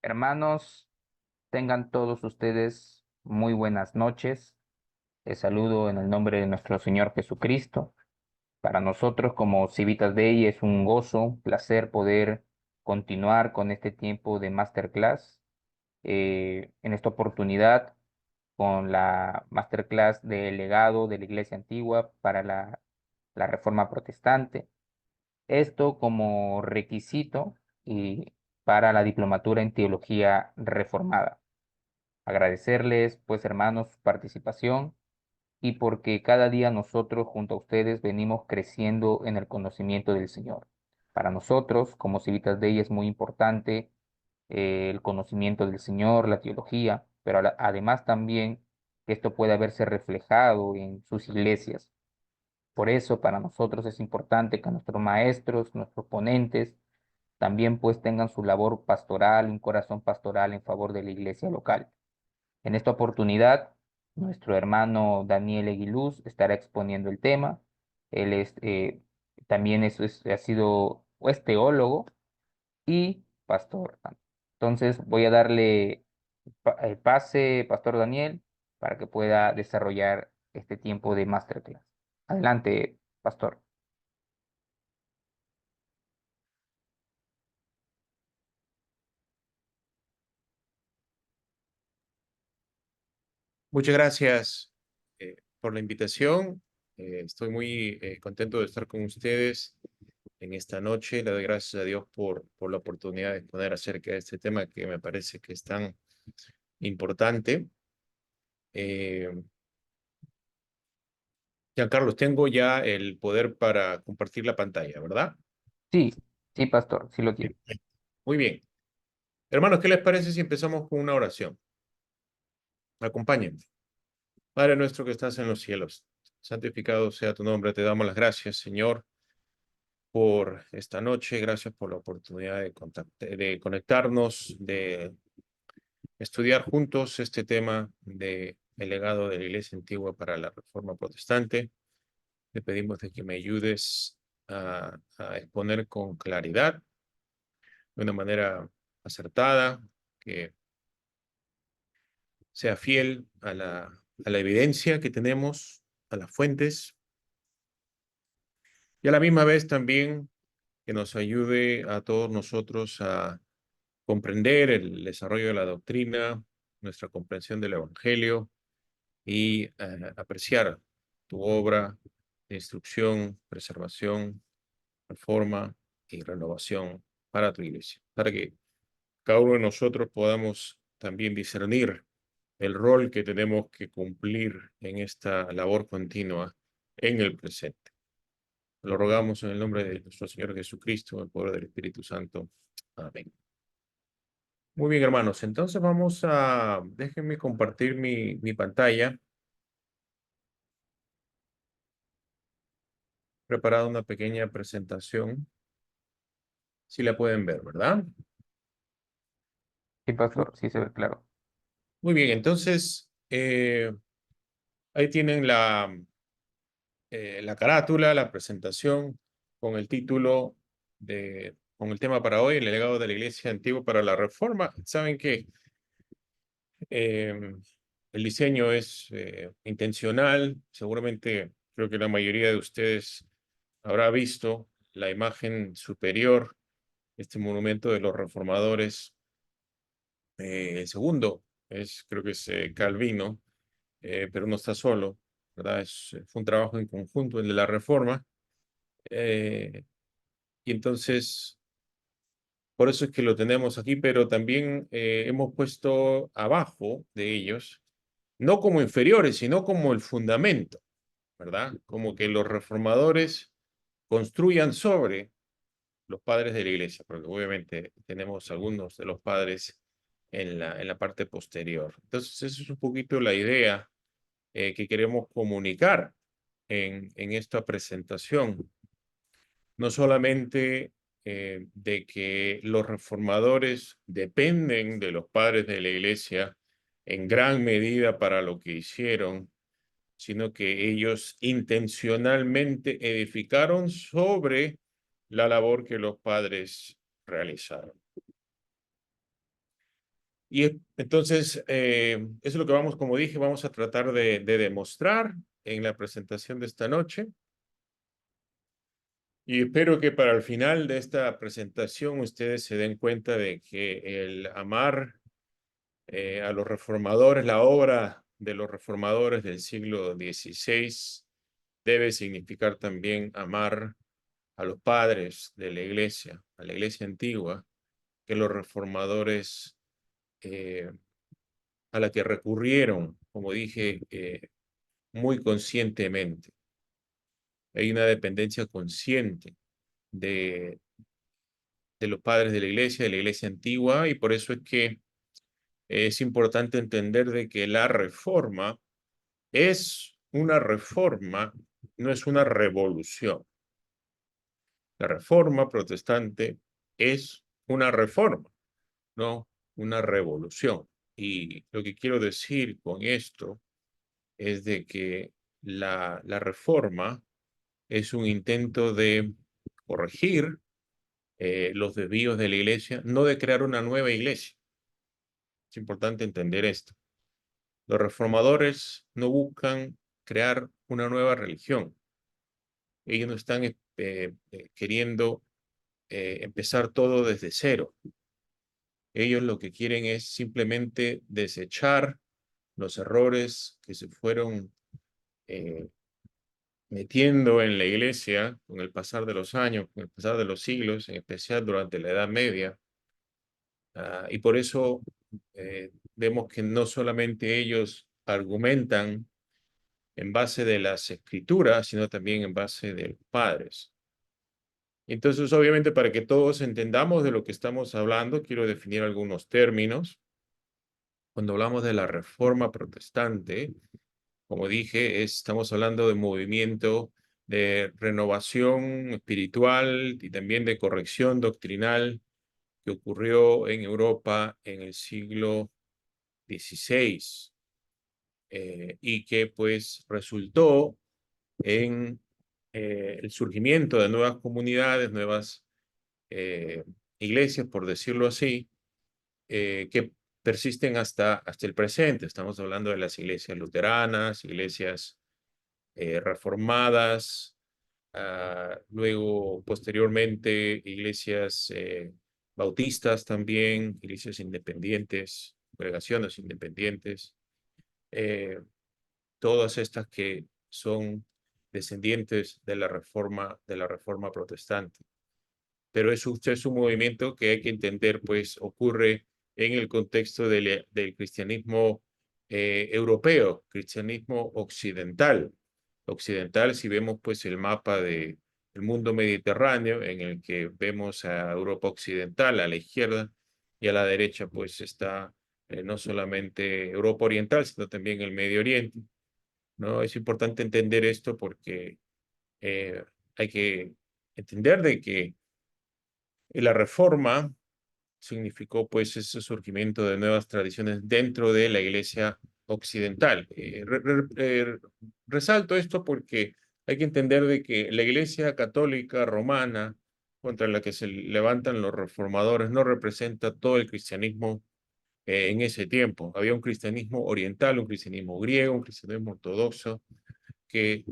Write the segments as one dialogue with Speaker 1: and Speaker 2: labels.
Speaker 1: Hermanos, tengan todos ustedes muy buenas noches. Les saludo en el nombre de nuestro Señor Jesucristo. Para nosotros como Civitas Dei es un gozo, un placer poder continuar con este tiempo de masterclass. En esta oportunidad con la masterclass del legado de la Iglesia Antigua para la Reforma Protestante. Esto como requisito y para la diplomatura en Teología Reformada. Agradecerles, pues, hermanos, su participación y porque cada día nosotros junto a ustedes venimos creciendo en el conocimiento del Señor. Para nosotros, como Civitas Dei, es muy importante el conocimiento del Señor, la teología, pero además también que esto pueda verse reflejado en sus iglesias. Por eso, para nosotros es importante que nuestros maestros, nuestros ponentes, también pues tengan su labor pastoral, un corazón pastoral en favor de la iglesia local. En esta oportunidad, nuestro hermano Daniel Eguiluz estará exponiendo el tema. Él también ha sido o es teólogo y pastor. Entonces voy a darle el pase, Pastor Daniel, para que pueda desarrollar este tiempo de masterclass. Adelante, Pastor.
Speaker 2: Muchas gracias por la invitación. Estoy muy contento de estar con ustedes en esta noche. Le doy gracias a Dios por la oportunidad de exponer acerca de este tema que me parece que es tan importante. Eh, Giancarlos, tengo ya el poder para compartir la pantalla, ¿verdad?
Speaker 1: Sí, sí, Pastor, sí lo quiero.
Speaker 2: Bien. Muy bien. Hermanos, ¿qué les parece si empezamos con una oración? Acompáñenme. Padre nuestro que estás en los cielos, santificado sea tu nombre. Te damos las gracias, Señor, por esta noche. Gracias por la oportunidad de conectarnos, de estudiar juntos este tema de el legado de la Iglesia Antigua para la Reforma Protestante. Te pedimos de que me ayudes a exponer con claridad, de una manera acertada, que sea fiel a la evidencia que tenemos, a las fuentes, y a la misma vez también que nos ayude a todos nosotros a comprender el desarrollo de la doctrina, nuestra comprensión del Evangelio y apreciar tu obra de instrucción, preservación, reforma y renovación para tu iglesia, para que cada uno de nosotros podamos también discernir el rol que tenemos que cumplir en esta labor continua en el presente. Lo rogamos en el nombre de nuestro Señor Jesucristo, en el poder del Espíritu Santo. Amén. Muy bien, hermanos. Entonces déjenme compartir mi pantalla. Preparado una pequeña presentación. Si la pueden ver, ¿verdad?
Speaker 1: Sí,
Speaker 2: Muy,
Speaker 1: Pastor, sí se ve claro.
Speaker 2: muy bien, entonces ahí tienen la carátula, la presentación con el título con el tema para hoy, el legado de la Iglesia Antigua para la Reforma. Saben que eh, el diseño es intencional. Seguramente creo que la mayoría de ustedes habrá visto la imagen superior, este monumento de los reformadores. El segundo creo que es Calvino, pero no está solo, ¿verdad? Fue un trabajo en conjunto, el de la Reforma. eh, y entonces, por eso es que lo tenemos aquí, pero también hemos puesto abajo de ellos, no como inferiores, sino como el fundamento, ¿verdad? Como que los reformadores construyan sobre los padres de la iglesia, porque obviamente tenemos algunos de los padres en la parte posterior. Entonces, esa es un poquito la idea que queremos comunicar en esta presentación. No solamente de que los reformadores dependen de los padres de la iglesia en gran medida para lo que hicieron, sino que ellos intencionalmente edificaron sobre la labor que los padres realizaron. Entonces, eso es lo que vamos, como dije, vamos a tratar de demostrar en la presentación de esta noche. Y espero que para el final de esta presentación ustedes se den cuenta de que el amar a los reformadores, la obra de los reformadores del siglo XVI debe significar también amar a los padres de a la iglesia antigua, que los reformadores a la que recurrieron, como dije, muy conscientemente. Hay una dependencia consciente de, de los padres de la iglesia antigua, y por eso es que es importante entender de que la reforma es una reforma, no es una revolución. La reforma protestante es una reforma, no una revolución. Y lo que quiero decir con esto es de que la reforma es un intento de corregir los desvíos de la iglesia, no de crear una nueva iglesia. Es importante entender esto. Los reformadores no buscan crear una nueva religión. Ellos no están queriendo empezar todo desde cero. Ellos lo que quieren es simplemente desechar los errores que se fueron eh, metiendo en la iglesia con el pasar de los años, con el pasar de los siglos, en especial durante la Edad Media. Y por eso vemos que no solamente ellos argumentan en base de las escrituras, sino también en base de los padres. Entonces, obviamente, para que todos entendamos de lo que estamos hablando, quiero definir algunos términos. Cuando hablamos de la reforma protestante, como dije, estamos hablando de movimiento de renovación espiritual y también de corrección doctrinal que ocurrió en Europa en el siglo XVI y que pues resultó en el surgimiento de nuevas comunidades, nuevas iglesias, por decirlo así, que persisten hasta el presente. Estamos hablando de las iglesias luteranas, iglesias reformadas, luego posteriormente iglesias bautistas también, iglesias independientes, congregaciones independientes, eh, todas estas que son descendientes de la reforma protestante. Pero es un movimiento que hay que entender, pues ocurre en el contexto del cristianismo europeo, cristianismo occidental. Occidental, si vemos pues el mapa del mundo mediterráneo, en el que vemos a Europa occidental a la izquierda y a la derecha pues está no solamente Europa oriental, sino también el Medio Oriente, ¿no? Es importante entender esto porque hay que entender de que la reforma significó pues ese surgimiento de nuevas tradiciones dentro de la iglesia occidental. Resalto esto porque hay que entender de que la iglesia católica romana contra la que se levantan los reformadores no representa todo el cristianismo en ese tiempo. Había un cristianismo oriental, un cristianismo griego, un cristianismo ortodoxo que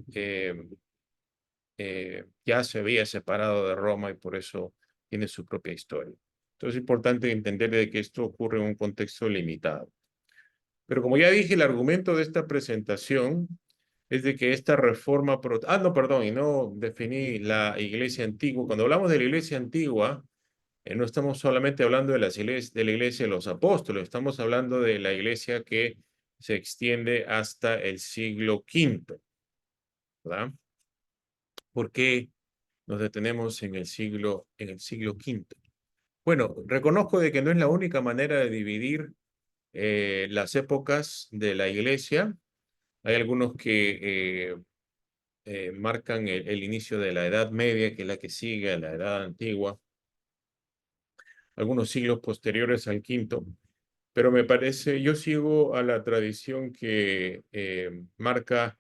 Speaker 2: ya se había separado de Roma y por eso tiene su propia historia. Entonces es importante entender de que esto ocurre en un contexto limitado. Pero como ya dije, el argumento de esta presentación es de que esta reforma... no, perdón, y no definí la iglesia antigua. Cuando hablamos de la iglesia antigua, no estamos solamente hablando de la iglesia de los apóstoles, estamos hablando de la iglesia que se extiende hasta el siglo V, ¿verdad? ¿Por qué nos detenemos en el siglo V? Bueno, reconozco de que no es la única manera de dividir las épocas de la iglesia. Hay algunos que marcan el inicio de la Edad Media, que es la que sigue a la Edad Antigua, algunos siglos posteriores al quinto, pero me parece, yo sigo a la tradición que marca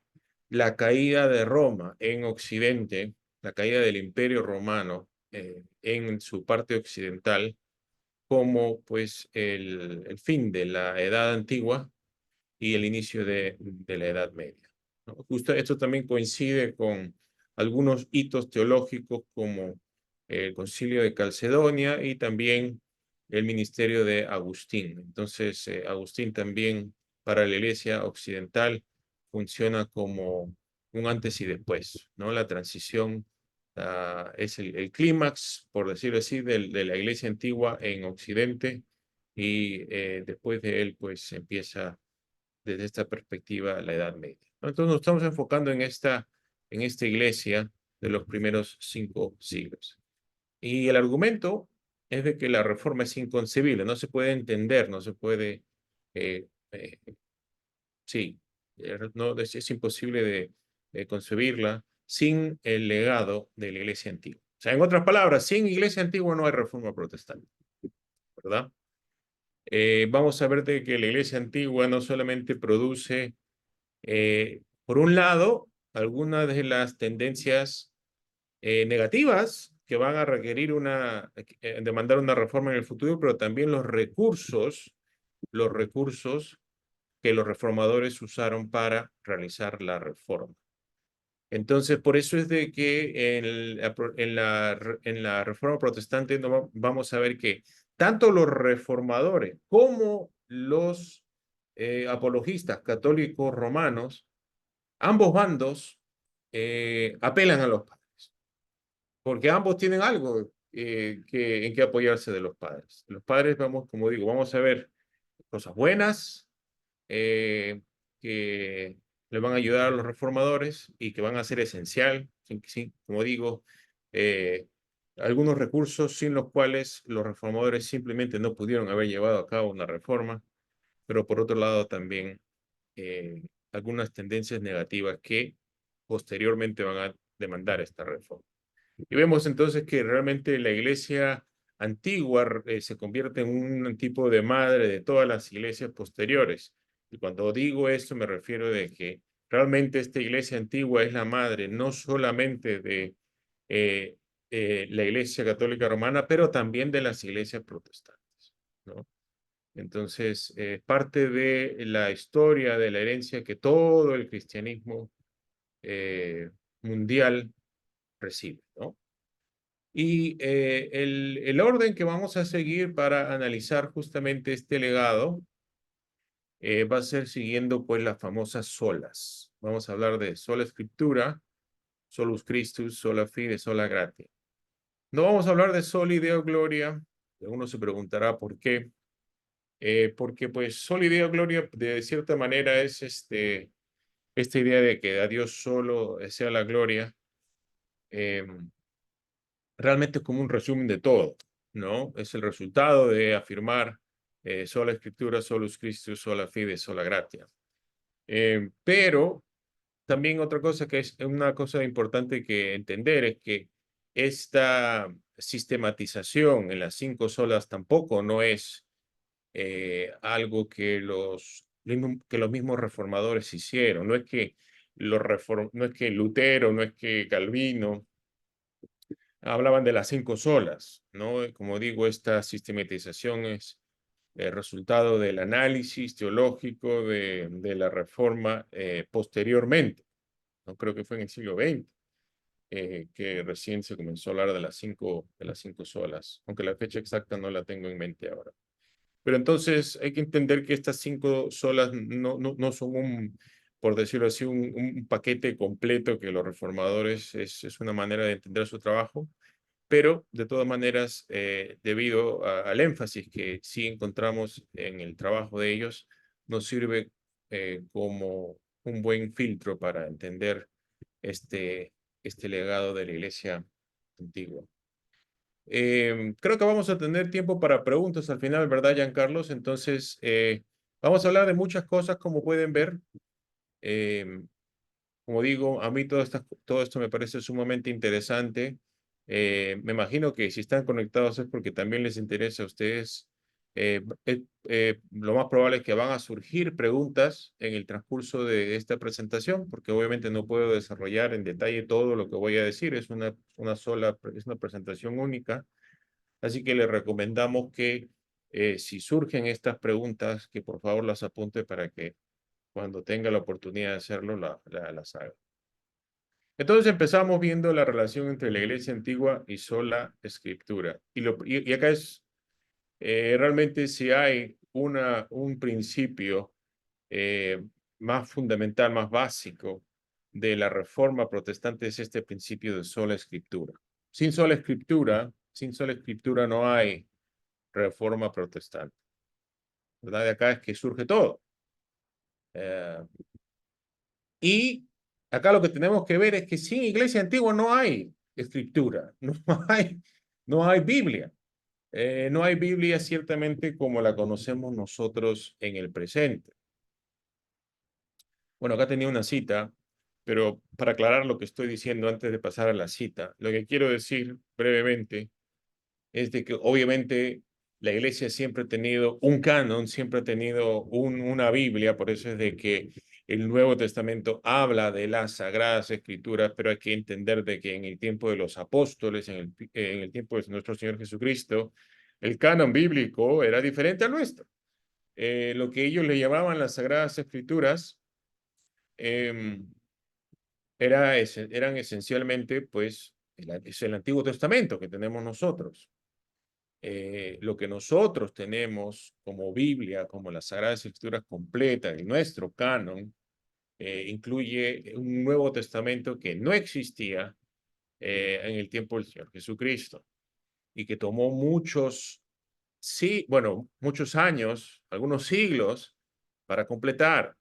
Speaker 2: la caída de Roma en Occidente, la caída del Imperio Romano en su parte occidental, como pues el fin de la Edad Antigua y el inicio de la Edad Media, ¿no? Justo esto también coincide con algunos hitos teológicos como el Concilio de Calcedonia y también el ministerio de Agustín. Entonces, Agustín también para la Iglesia Occidental funciona como un antes y después, ¿no? La transición es el clímax, por decirlo así, de la Iglesia antigua en Occidente y después de él, pues empieza desde esta perspectiva la Edad Media, ¿no? Entonces nos estamos enfocando en esta iglesia de los primeros 5 siglos. Y el argumento es de que la reforma es inconcebible, no se puede entender, no se puede, eh, eh, sí, no, es imposible de concebirla sin el legado de la iglesia antigua. O sea, en otras palabras, sin iglesia antigua no hay reforma protestante, ¿verdad? Vamos a ver de que la iglesia antigua no solamente produce por un lado, algunas de las tendencias negativas que van a requerir demandar una reforma en el futuro, pero también los recursos que los reformadores usaron para realizar la reforma. Entonces, por eso es de que en la reforma protestante no vamos a ver que tanto los reformadores como los apologistas católicos romanos, ambos bandos apelan a los padres, porque ambos tienen algo en que apoyarse de los padres. Los padres, vamos, como digo, vamos a ver cosas buenas eh, que le van a ayudar a los reformadores y que van a ser esencial, como digo, eh, algunos recursos sin los cuales los reformadores simplemente no pudieron haber llevado a cabo una reforma, pero por otro lado también eh, algunas tendencias negativas que posteriormente van a demandar esta reforma. Y vemos entonces que realmente la iglesia antigua se convierte en un tipo de madre de todas las iglesias posteriores. Y cuando digo esto me refiero de que realmente esta iglesia antigua es la madre no solamente de eh, la iglesia católica romana, pero también de las iglesias protestantes, ¿no? Entonces, parte de la historia, de la herencia que todo el cristianismo mundial recibe, ¿no? Y el orden que vamos a seguir para analizar justamente este legado va a ser siguiendo pues las famosas solas. Vamos a hablar de sola escritura, solus Christus, sola fide, sola gratia. No vamos a hablar de soli deo gloria. Uno se preguntará por qué. Porque pues soli deo gloria de cierta manera es esta idea de que a Dios solo sea la gloria. Realmente es como un resumen de todo, ¿no? Es el resultado de afirmar sola escritura, solus Christus, sola fide, sola gratia. Pero también otra cosa que es una cosa importante que entender es que esta sistematización en las 5 solas tampoco no es algo que los mismos reformadores hicieron. No es que no es que Lutero, no es que Calvino hablaban de las 5 solas, ¿no? Como digo, esta sistematización es el resultado del análisis teológico de la reforma posteriormente. No creo que fue en el siglo XX que recién se comenzó a hablar de las cinco solas, aunque la fecha exacta no la tengo en mente ahora. Pero entonces hay que entender que estas 5 solas no son por decirlo así, un paquete completo que los reformadores es una manera de entender su trabajo, pero de todas maneras, debido al énfasis que sí encontramos en el trabajo de ellos, nos sirve como un buen filtro para entender este, este legado de la iglesia antigua. Creo que vamos a tener tiempo para preguntas al final, ¿verdad, Giancarlos? Entonces, vamos a hablar de muchas cosas, como pueden ver. Em, Como digo, a mí todo esto me parece sumamente interesante. Me imagino que si están conectados es porque también les interesa a ustedes. Lo más probable es que van a surgir preguntas en el transcurso de esta presentación, porque obviamente no puedo desarrollar en detalle todo lo que voy a decir. Es una presentación única. Así que les recomendamos que Si surgen estas preguntas, que por favor las apunte para que cuando tenga la oportunidad de hacerlo, las haga. Entonces empezamos viendo la relación entre la iglesia antigua y sola escritura. Y acá es realmente si hay un principio eh, más fundamental, más básico de la reforma protestante es este principio de sola escritura. Sin sola escritura no hay reforma protestante. ¿Verdad? De acá es que surge todo. Eh, y acá lo que tenemos que ver es que sin iglesia antigua no hay escritura, no hay Biblia. No hay Biblia ciertamente como la conocemos nosotros en el presente. Bueno, acá tenía una cita, pero para aclarar lo que estoy diciendo antes de pasar a la cita, lo que quiero decir brevemente es de que obviamente la iglesia siempre ha tenido un canon, siempre ha tenido una Biblia, por eso es de que el Nuevo Testamento habla de las Sagradas Escrituras, pero hay que entender de que en el tiempo de los apóstoles, en el tiempo de nuestro Señor Jesucristo, el canon bíblico era diferente al nuestro. Lo que ellos le llamaban las Sagradas Escrituras eh, eran esencialmente, pues, es el Antiguo Testamento que tenemos nosotros. Lo que nosotros tenemos como Biblia, como las Sagradas Escrituras completas, en nuestro canon, incluye un Nuevo Testamento que no existía en el tiempo del Señor Jesucristo y que tomó sí, bueno, muchos años, algunos siglos para completar.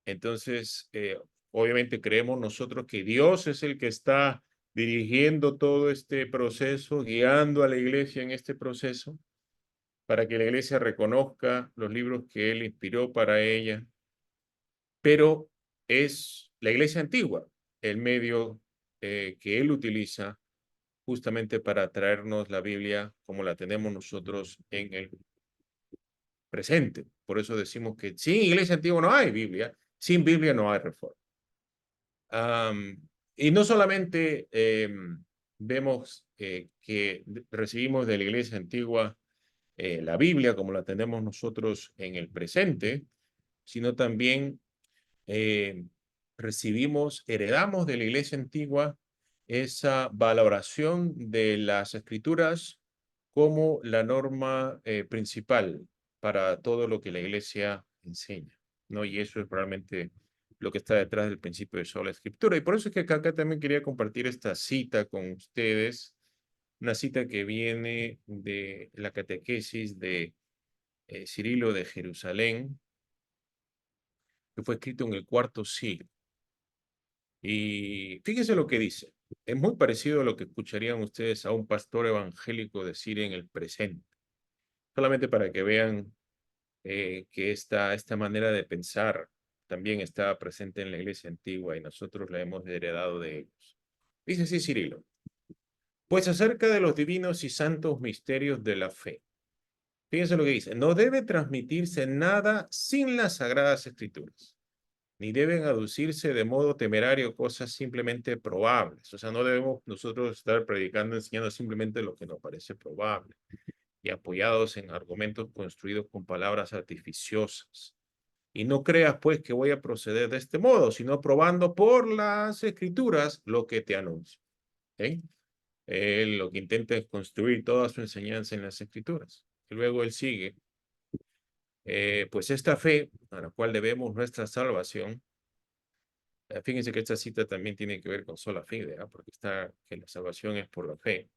Speaker 2: Entonces, obviamente creemos nosotros que Dios es el que está dirigiendo todo este proceso, guiando a la iglesia en este proceso, para que la iglesia reconozca los libros que Él inspiró para ella. Pero es la iglesia antigua el medio que Él utiliza justamente para traernos la Biblia como la tenemos nosotros en el presente. Por eso decimos que sin iglesia antigua no hay Biblia, sin Biblia no hay reforma. Y no solamente vemos que recibimos de la iglesia antigua la Biblia como la tenemos nosotros en el presente, sino también eh, heredamos de la iglesia antigua esa valoración de las escrituras como la norma principal para todo lo que la iglesia enseña, ¿no? Y eso es realmente lo que está detrás del principio de sola escritura. Y por eso es que acá también quería compartir esta cita con ustedes, una cita que viene de la catequesis de Cirilo de Jerusalén, que fue escrito en el IV siglo. Y fíjense lo que dice. Es muy parecido a lo que escucharían ustedes a un pastor evangélico decir en el presente. Solamente para que vean que esta manera de pensar también estaba presente en la iglesia antigua y nosotros la hemos heredado de ellos. Dice así Cirilo. Pues acerca de los divinos y santos misterios de la fe. Fíjense lo que dice. No debe transmitirse nada sin las sagradas escrituras, ni deben aducirse de modo temerario cosas simplemente probables. O sea, no debemos nosotros estar predicando, enseñando simplemente lo que nos parece probable y apoyados en argumentos construidos con palabras artificiosas. Y no creas pues que voy a proceder de este modo, sino probando por las escrituras lo que te anuncio. ¿Okay? Él lo que intenta es construir toda su enseñanza en las escrituras. Y luego él sigue, pues esta fe a la cual debemos nuestra salvación. Fíjense que esta cita también tiene que ver con sola fide, ¿eh? Porque está que la salvación es por la fe.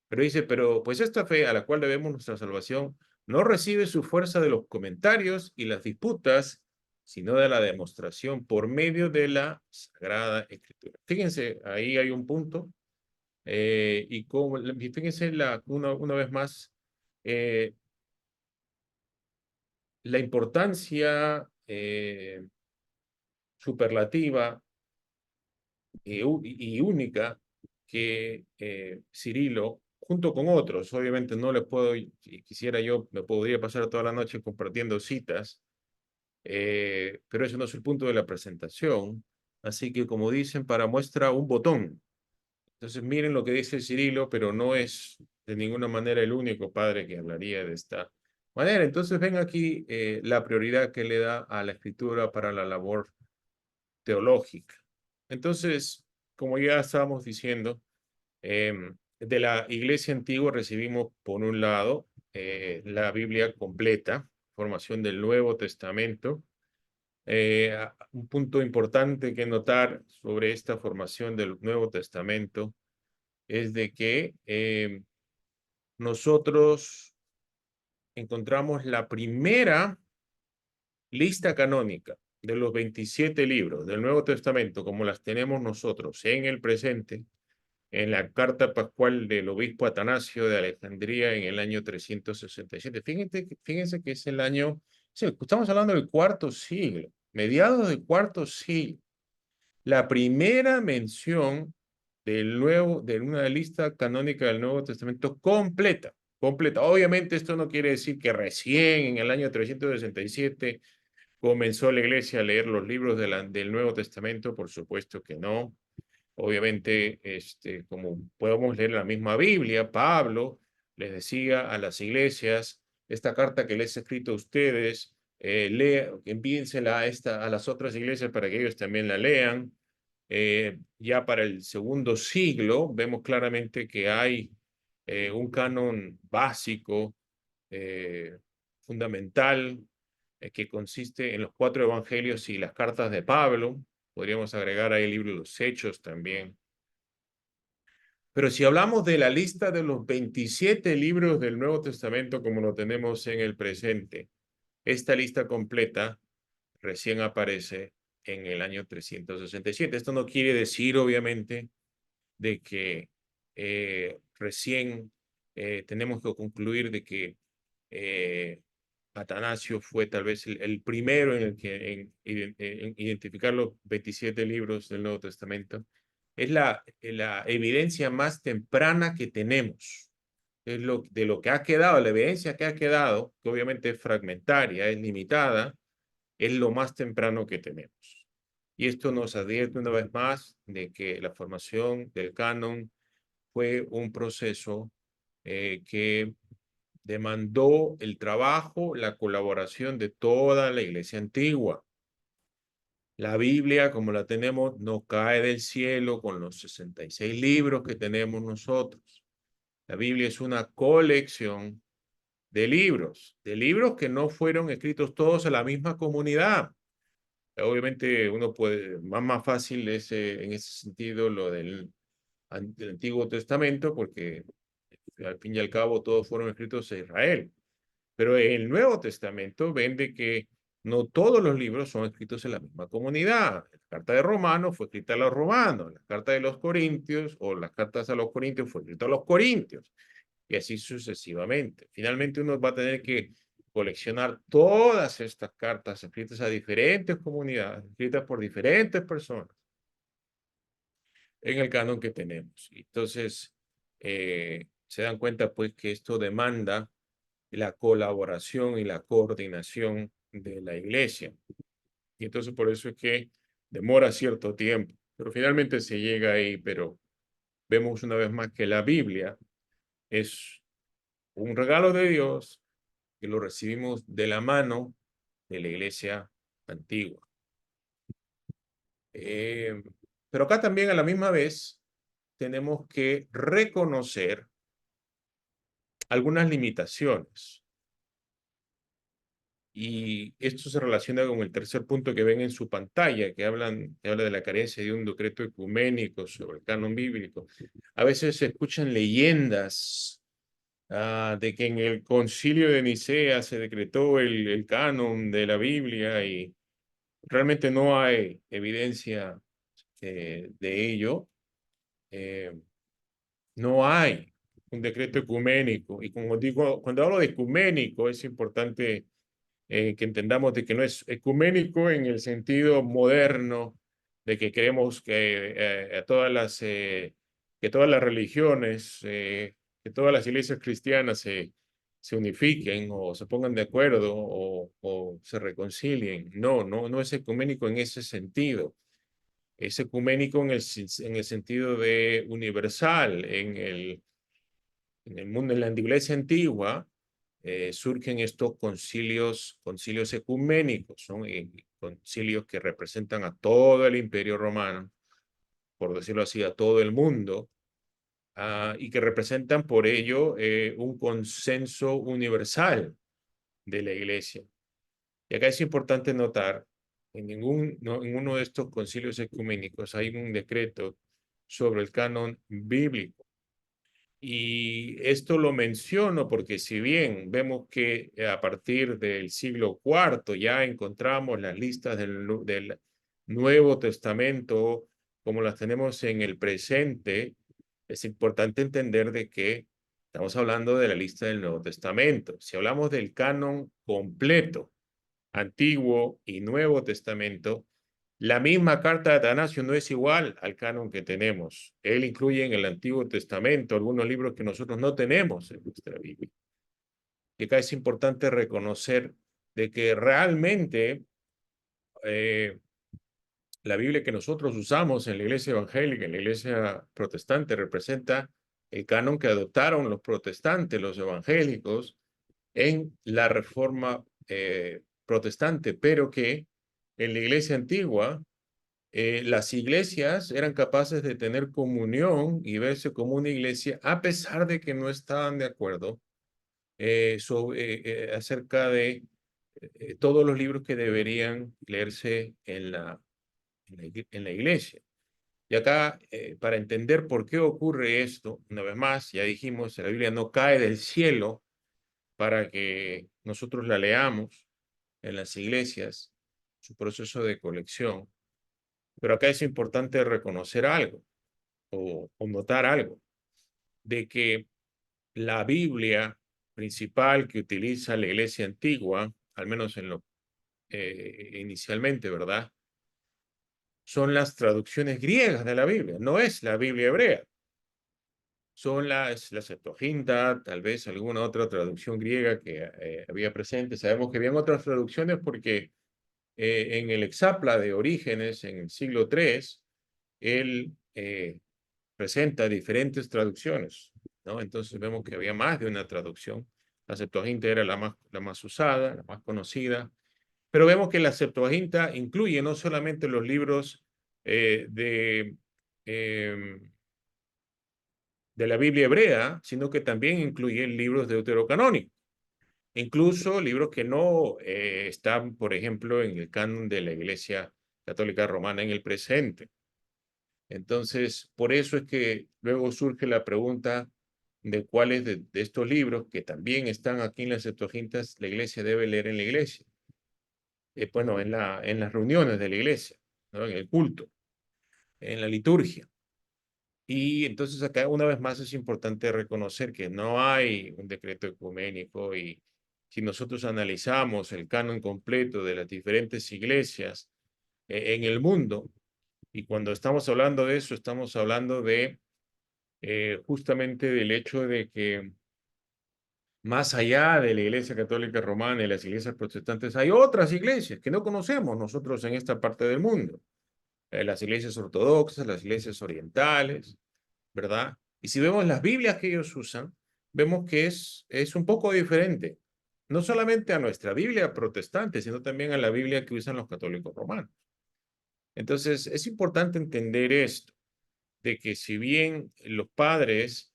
Speaker 2: Pero dice, pero pues esta fe a la cual debemos nuestra salvación no recibe su fuerza de los comentarios y las disputas, sino de la demostración por medio de la Sagrada Escritura. Fíjense, ahí hay un punto. Y fíjense una vez más eh, la importancia superlativa y única que Cirilo, junto con otros, obviamente no les puedo, si quisiera yo, me podría pasar toda la noche compartiendo citas, pero ese no es el punto de la presentación. Así que, como dicen, para muestra un botón. Entonces, miren lo que dice Cirilo, pero no es de ninguna manera el único padre que hablaría de esta manera. Entonces ven aquí la prioridad que le da a la escritura para la labor teológica. Entonces, como ya estábamos diciendo, de la iglesia antigua recibimos, por un lado, la Biblia completa, formación del Nuevo Testamento. Un punto importante que notar sobre esta formación del Nuevo Testamento es de que nosotros encontramos la primera lista canónica de los 27 libros del Nuevo Testamento, como las tenemos nosotros en el presente, en la carta pascual del obispo Atanasio de Alejandría en el año 367. Fíjense que es el año, sí, estamos hablando del cuarto siglo, mediados del cuarto siglo. La primera mención de una lista canónica del Nuevo Testamento completa, completa. Obviamente esto no quiere decir que recién en el año 367 comenzó la iglesia a leer los libros del Nuevo Testamento, por supuesto que no. Obviamente, como podemos leer en la misma Biblia, Pablo les decía a las iglesias, esta carta que les he escrito a ustedes, envíensela a las otras iglesias para que ellos también la lean. Ya para el segundo siglo vemos claramente que hay un canon básico, eh, fundamental, que consiste en los cuatro evangelios y las cartas de Pablo. Podríamos agregar ahí el libro de los Hechos también. Pero si hablamos de la lista de los 27 libros del Nuevo Testamento como lo tenemos en el presente, esta lista completa recién aparece en el año 367. Esto no quiere decir, obviamente, de que recién tenemos que concluir de que eh, Atanasio fue tal vez el primero en identificar los 27 libros del Nuevo Testamento. Es la evidencia más temprana que tenemos. Es de lo que ha quedado, la evidencia que ha quedado, que obviamente es fragmentaria, es limitada, es lo más temprano que tenemos. Y esto nos advierte una vez más de que la formación del canon fue un proceso que demandó el trabajo, la colaboración de toda la iglesia antigua. La Biblia, como la tenemos, no cae del cielo con los 66 libros que tenemos nosotros. La Biblia es una colección de libros que no fueron escritos todos a la misma comunidad. Obviamente uno puede, más fácil en ese sentido lo del Antiguo Testamento, porque al fin y al cabo todos fueron escritos a Israel. Pero en el Nuevo Testamento ven de que no todos los libros son escritos en la misma comunidad. La carta de Romanos fue escrita a los romanos, la carta de los Corintios o las cartas a los Corintios fue escrita a los Corintios, y así sucesivamente. Finalmente uno va a tener que coleccionar todas estas cartas escritas a diferentes comunidades, escritas por diferentes personas en el canon que tenemos. Entonces, se dan cuenta pues que esto demanda la colaboración y la coordinación de la iglesia. Y entonces por eso es que demora cierto tiempo, pero finalmente se llega ahí, pero vemos una vez más que la Biblia es un regalo de Dios que lo recibimos de la mano de la iglesia antigua. Eh, pero acá también a la misma vez tenemos que reconocer algunas limitaciones. Y esto se relaciona con el tercer punto que ven en su pantalla, que habla de la carencia de un decreto ecuménico sobre el canon bíblico. A veces se escuchan leyendas de que en el concilio de Nicea se decretó el canon de la Biblia y realmente no hay evidencia de ello. Eh, no hay un decreto ecuménico. Y como digo, cuando hablo de ecuménico es importante que entendamos de que no es ecuménico en el sentido moderno, de que creemos que todas las religiones, que todas las iglesias cristianas se unifiquen o se pongan de acuerdo o se reconcilien. No, no es ecuménico en ese sentido. Es ecuménico en el sentido de universal, En el mundo, en la iglesia antigua, surgen estos concilios ecuménicos, son concilios que representan a todo el Imperio Romano, por decirlo así, a todo el mundo, y que representan por ello un consenso universal de la iglesia. Y acá es importante notar, en uno de estos concilios ecuménicos hay un decreto sobre el canon bíblico. Y esto lo menciono porque si bien vemos que a partir del siglo IV ya encontramos las listas del Nuevo Testamento como las tenemos en el presente, es importante entender de que estamos hablando de la lista del Nuevo Testamento. Si hablamos del canon completo, Antiguo y Nuevo Testamento, la misma carta de Atanasio no es igual al canon que tenemos. Él incluye en el Antiguo Testamento algunos libros que nosotros no tenemos en nuestra Biblia. Y acá es importante reconocer de que realmente la Biblia que nosotros usamos en la iglesia evangélica, en la iglesia protestante, representa el canon que adoptaron los protestantes, los evangélicos, en la reforma protestante, pero que en la iglesia antigua las iglesias eran capaces de tener comunión y verse como una iglesia a pesar de que no estaban de acuerdo acerca de todos los libros que deberían leerse en la iglesia. Y acá, para entender por qué ocurre esto, una vez más, ya dijimos, la Biblia no cae del cielo para que nosotros la leamos en las iglesias, su proceso de colección. Pero acá es importante reconocer algo o notar algo, de que la Biblia principal que utiliza la iglesia antigua, al menos inicialmente, ¿verdad? Son las traducciones griegas de la Biblia, no es la Biblia hebrea. Son la Septuaginta, tal vez alguna otra traducción griega que había presente. Sabemos que habían otras traducciones porque en el Exapla de Orígenes, en el siglo III, él presenta diferentes traducciones, ¿no? Entonces vemos que había más de una traducción. La Septuaginta era la más usada, la más conocida, pero vemos que la Septuaginta incluye no solamente los libros eh, de, eh, de la Biblia hebrea, sino que también incluye libros deuterocanónicos, incluso libros que no están, por ejemplo, en el canon de la Iglesia Católica Romana en el presente. Entonces, por eso es que luego surge la pregunta de cuáles de estos libros, que también están aquí en las Septuagintas, la iglesia debe leer en la iglesia. Bueno, en las reuniones de la iglesia, ¿no? En el culto, en la liturgia. Y entonces acá una vez más es importante reconocer que no hay un decreto ecuménico y si nosotros analizamos el canon completo de las diferentes iglesias en el mundo, y cuando estamos hablando de eso, estamos hablando de justamente del hecho de que más allá de la Iglesia Católica Romana y las iglesias protestantes, hay otras iglesias que no conocemos nosotros en esta parte del mundo. Las iglesias ortodoxas, las iglesias orientales, ¿verdad? Y si vemos las Biblias que ellos usan, vemos que es un poco diferente. No solamente a nuestra Biblia protestante, sino también a la Biblia que usan los católicos romanos. Entonces, es importante entender esto de que si bien los padres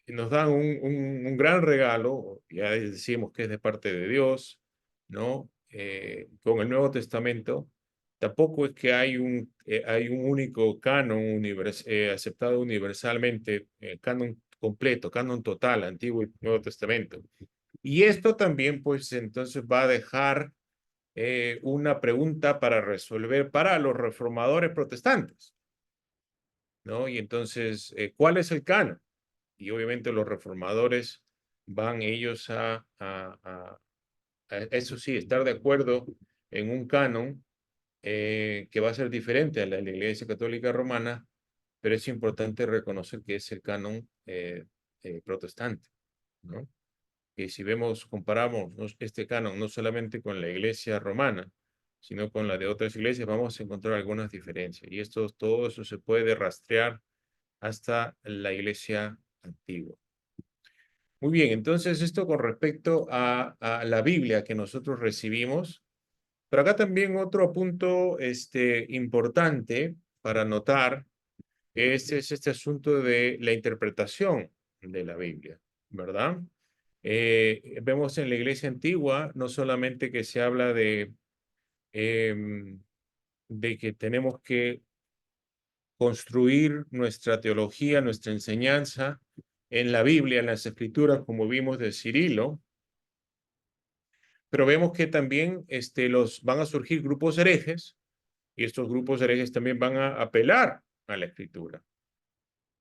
Speaker 2: nos dan un gran regalo, ya decimos que es de parte de Dios, ¿no? Con el Nuevo Testamento, tampoco es que hay un único canon aceptado universalmente, canon completo, canon total, Antiguo y Nuevo Testamento. Y esto también, pues, entonces va a dejar una pregunta para resolver para los reformadores protestantes, ¿no? Y entonces, ¿cuál es el canon? Y obviamente los reformadores van ellos eso sí, estar de acuerdo en un canon que va a ser diferente a la de la Iglesia Católica Romana, pero es importante reconocer que es el canon protestante, ¿no? Que si vemos, comparamos este canon no solamente con la Iglesia Romana, sino con la de otras iglesias, vamos a encontrar algunas diferencias. Y todo eso se puede rastrear hasta la Iglesia Antigua. Muy bien, entonces esto con respecto a la Biblia que nosotros recibimos. Pero acá también otro punto importante para notar es este asunto de la interpretación de la Biblia, ¿verdad? Vemos en la iglesia antigua no solamente que se habla de que tenemos que construir nuestra teología, nuestra enseñanza en la Biblia, en las Escrituras, como vimos de Cirilo, pero vemos que también van a surgir grupos herejes y estos grupos herejes también van a apelar a la Escritura.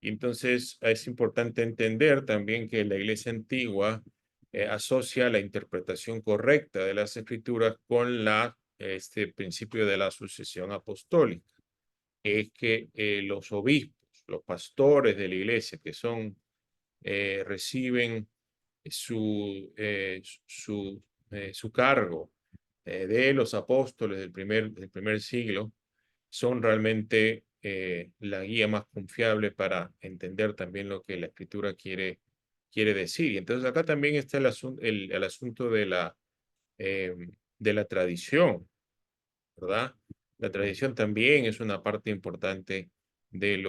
Speaker 2: Y entonces es importante entender también que la iglesia antigua asocia la interpretación correcta de las Escrituras con este principio de la sucesión apostólica. Es que los obispos, los pastores de la iglesia que reciben su cargo de los apóstoles del primer siglo, son realmente la guía más confiable para entender también lo que la escritura quiere decir. Y entonces acá también está el asunto eh, de la tradición, ¿verdad? La tradición también es una parte importante del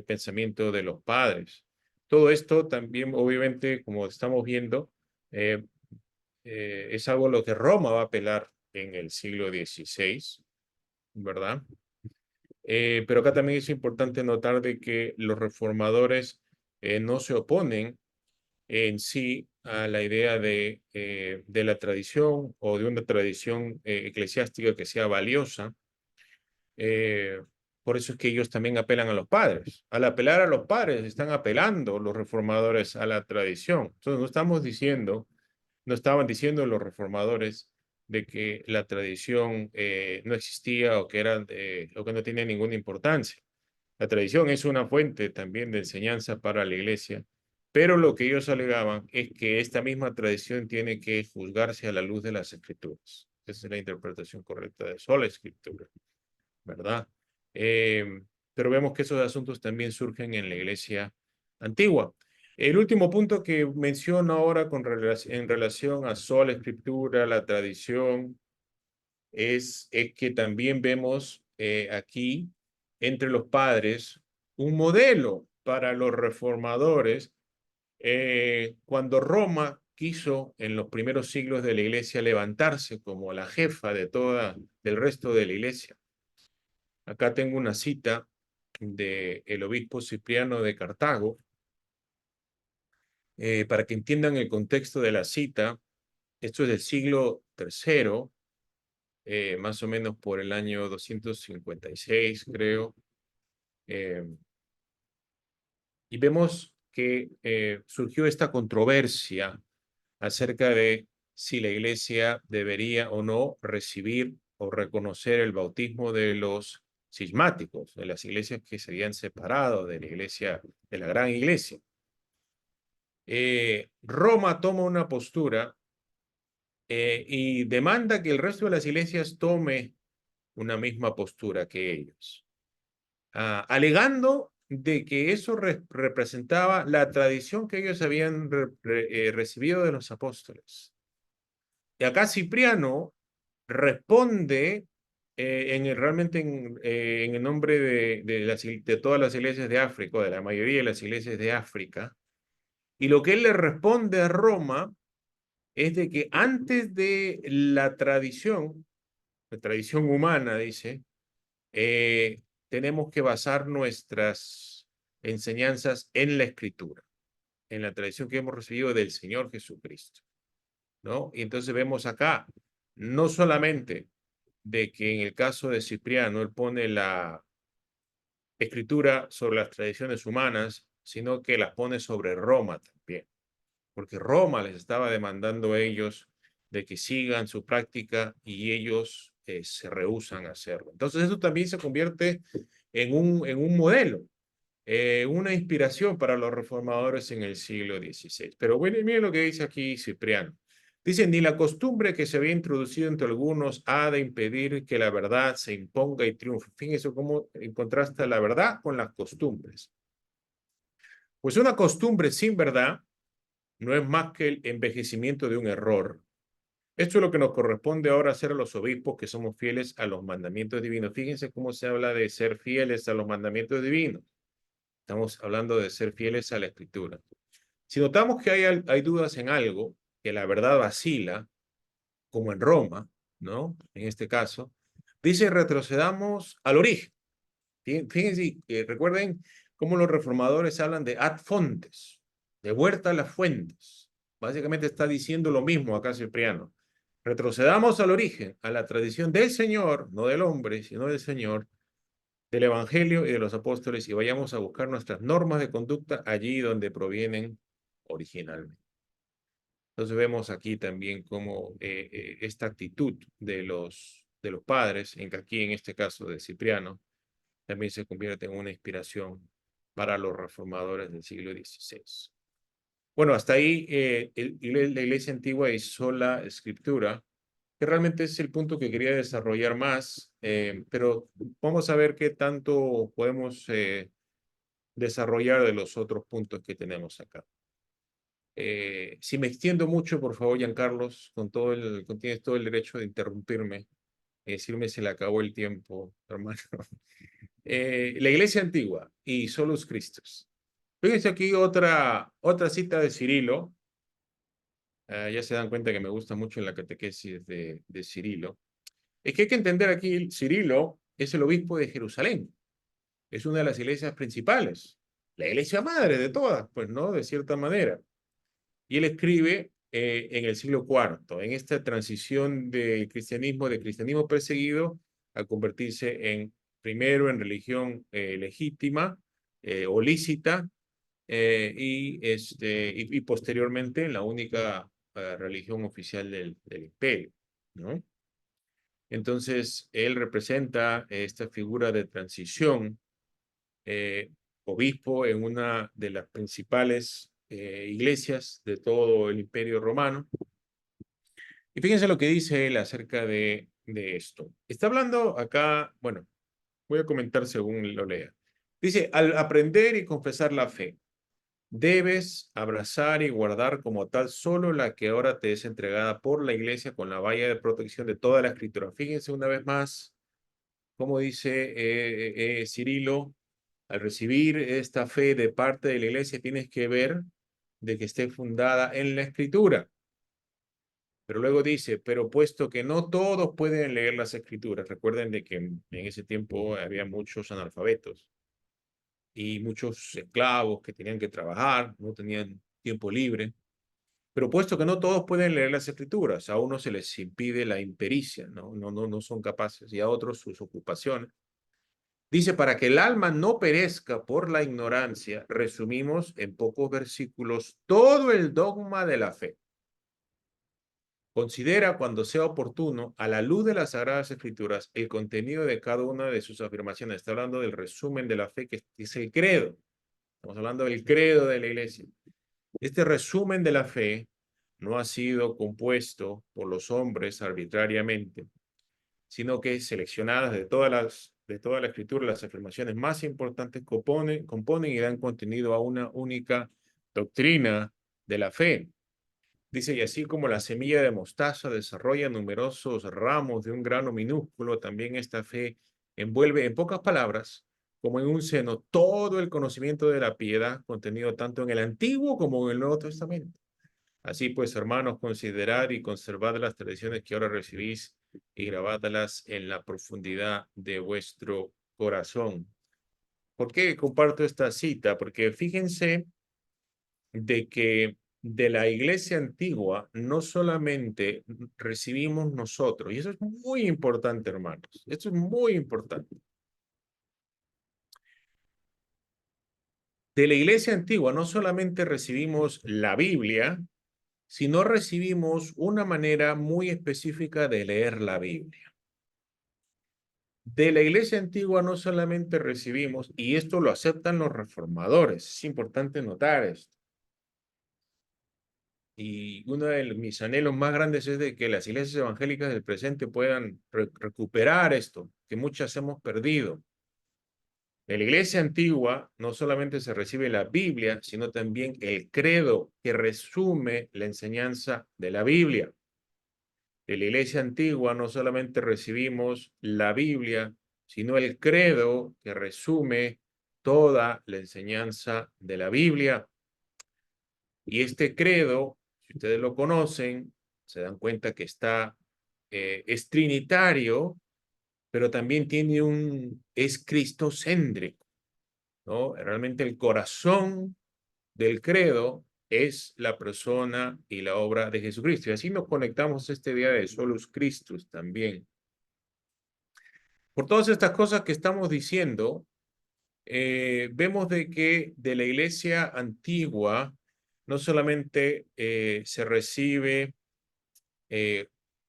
Speaker 2: pensamiento de los padres. Todo esto también, obviamente, como estamos viendo, eh, es algo a lo que Roma va a apelar en el siglo XVI, ¿verdad? Pero acá también es importante notar de que los reformadores no se oponen en sí a la idea de la tradición o de una tradición eclesiástica que sea valiosa. Eh, por eso es que ellos también apelan a los padres. Al apelar a los padres, están apelando los reformadores a la tradición. Entonces, no estaban diciendo los reformadores de que la tradición no existía o que no tenía ninguna importancia. La tradición es una fuente también de enseñanza para la iglesia, pero lo que ellos alegaban es que esta misma tradición tiene que juzgarse a la luz de las escrituras. Esa es la interpretación correcta de sola escritura, ¿verdad? Eh, pero vemos que esos asuntos también surgen en la iglesia antigua. El último punto que menciono ahora en relación a sola escritura, la tradición, es que también vemos aquí entre los padres un modelo para los reformadores cuando Roma quiso en los primeros siglos de la iglesia levantarse como la jefa del resto de la iglesia. Acá tengo una cita del obispo Cipriano de Cartago para que entiendan el contexto de la cita. Esto es del siglo III, más o menos por el año 256, creo. Eh, y vemos que surgió esta controversia acerca de si la iglesia debería o no recibir o reconocer el bautismo de los cismáticos, de las iglesias que se habían separado de la iglesia, de la gran iglesia. Roma toma una postura y demanda que el resto de las iglesias tome una misma postura que ellos, alegando de que eso representaba la tradición que ellos habían recibido de los apóstoles. Y acá Cipriano responde realmente en el nombre de todas las iglesias de África, o de la mayoría de las iglesias de África, y lo que él le responde a Roma es de que antes de la tradición humana, dice, tenemos que basar nuestras enseñanzas en la Escritura, en la tradición que hemos recibido del Señor Jesucristo, ¿no? Y entonces vemos acá, no solamente de que en el caso de Cipriano, él pone la Escritura sobre las tradiciones humanas, sino que las pone sobre Roma también, porque Roma les estaba demandando a ellos de que sigan su práctica y ellos se rehúsan a hacerlo. Entonces eso también se convierte en un modelo, una inspiración para los reformadores en el siglo XVI. Pero bueno, miren lo que dice aquí Cipriano. Dice, ni la costumbre que se había introducido entre algunos ha de impedir que la verdad se imponga y triunfe. Fíjense cómo contrasta la verdad con las costumbres. Pues una costumbre sin verdad no es más que el envejecimiento de un error. Esto es lo que nos corresponde ahora hacer a los obispos que somos fieles a los mandamientos divinos. Fíjense cómo se habla de ser fieles a los mandamientos divinos. Estamos hablando de ser fieles a la Escritura. Si notamos que hay dudas en algo, que la verdad vacila, como en Roma, ¿no? En este caso, dice retrocedamos al origen. Fíjense, recuerden cómo los reformadores hablan de ad fontes, de vuelta a las fuentes. Básicamente está diciendo lo mismo acá Cipriano. Retrocedamos al origen, a la tradición del Señor, no del hombre, sino del Señor, del Evangelio y de los apóstoles, y vayamos a buscar nuestras normas de conducta allí donde provienen originalmente. Entonces vemos aquí también cómo esta actitud de los padres, aquí en este caso de Cipriano, también se convierte en una inspiración para los reformadores del siglo XVI. Bueno, hasta ahí la Iglesia Antigua y sola Escritura, que realmente es el punto que quería desarrollar más, pero vamos a ver qué tanto podemos desarrollar de los otros puntos que tenemos acá. Si me extiendo mucho, por favor, Giancarlos, tienes todo el derecho de interrumpirme y decirme si le acabó el tiempo, hermano. La Iglesia Antigua y Solus Christus. Fíjense aquí otra cita de Cirilo. Ya se dan cuenta que me gusta mucho la catequesis de Cirilo. Es que hay que entender aquí, Cirilo es el obispo de Jerusalén. Es una de las iglesias principales. La iglesia madre de todas, pues, ¿no? De cierta manera. Y él escribe en el siglo IV, en esta transición de cristianismo perseguido, a convertirse primero en religión legítima o lícita, y posteriormente en la única religión oficial del imperio, ¿no? Entonces, él representa esta figura de transición, eh, obispo en una de las principales iglesias de todo el Imperio Romano. Y fíjense lo que dice él acerca de esto. Está hablando acá, bueno, voy a comentar según lo lea. Dice, al aprender y confesar la fe, debes abrazar y guardar como tal solo la que ahora te es entregada por la iglesia con la valla de protección de toda la escritura. Fíjense una vez más cómo dice Cirilo, al recibir esta fe de parte de la iglesia tienes que ver de que esté fundada en la escritura. Pero luego dice, pero puesto que no todos pueden leer las escrituras, recuerden de que en ese tiempo había muchos analfabetos y muchos esclavos que tenían que trabajar, no tenían tiempo libre. Pero puesto que no todos pueden leer las escrituras, a unos se les impide la impericia, no son capaces, y a otros sus ocupaciones. Dice, para que el alma no perezca por la ignorancia, resumimos en pocos versículos todo el dogma de la fe. Considera cuando sea oportuno, a la luz de las Sagradas Escrituras, el contenido de cada una de sus afirmaciones. Está hablando del resumen de la fe, que es el credo. Estamos hablando del credo de la iglesia. Este resumen de la fe no ha sido compuesto por los hombres arbitrariamente, sino que seleccionadas de toda la escritura, las afirmaciones más importantes componen y dan contenido a una única doctrina de la fe. Dice, y así como la semilla de mostaza desarrolla numerosos ramos de un grano minúsculo, también esta fe envuelve en pocas palabras, como en un seno, todo el conocimiento de la piedad contenido tanto en el Antiguo como en el Nuevo Testamento. Así pues, hermanos, considerad y conservad las tradiciones que ahora recibís y grabádlas en la profundidad de vuestro corazón. ¿Por qué comparto esta cita? Porque fíjense de que de la iglesia antigua no solamente recibimos nosotros, y eso es muy importante, hermanos, esto es muy importante. De la iglesia antigua no solamente recibimos la Biblia, sino recibimos una manera muy específica de leer la Biblia. De la iglesia antigua no solamente recibimos, y esto lo aceptan los reformadores, es importante notar esto. Y uno de mis anhelos más grandes es de que las iglesias evangélicas del presente puedan recuperar esto, que muchas hemos perdido. De la iglesia antigua no solamente se recibe la Biblia, sino también el credo que resume la enseñanza de la Biblia. De la iglesia antigua no solamente recibimos la Biblia, sino el credo que resume toda la enseñanza de la Biblia. Y este credo, si ustedes lo conocen, se dan cuenta que es trinitario, pero también es cristocéntrico, ¿no? Realmente el corazón del credo es la persona y la obra de Jesucristo. Y así nos conectamos este día de Solus Christus también. Por todas estas cosas que estamos diciendo, vemos de que de la iglesia antigua no solamente se recibe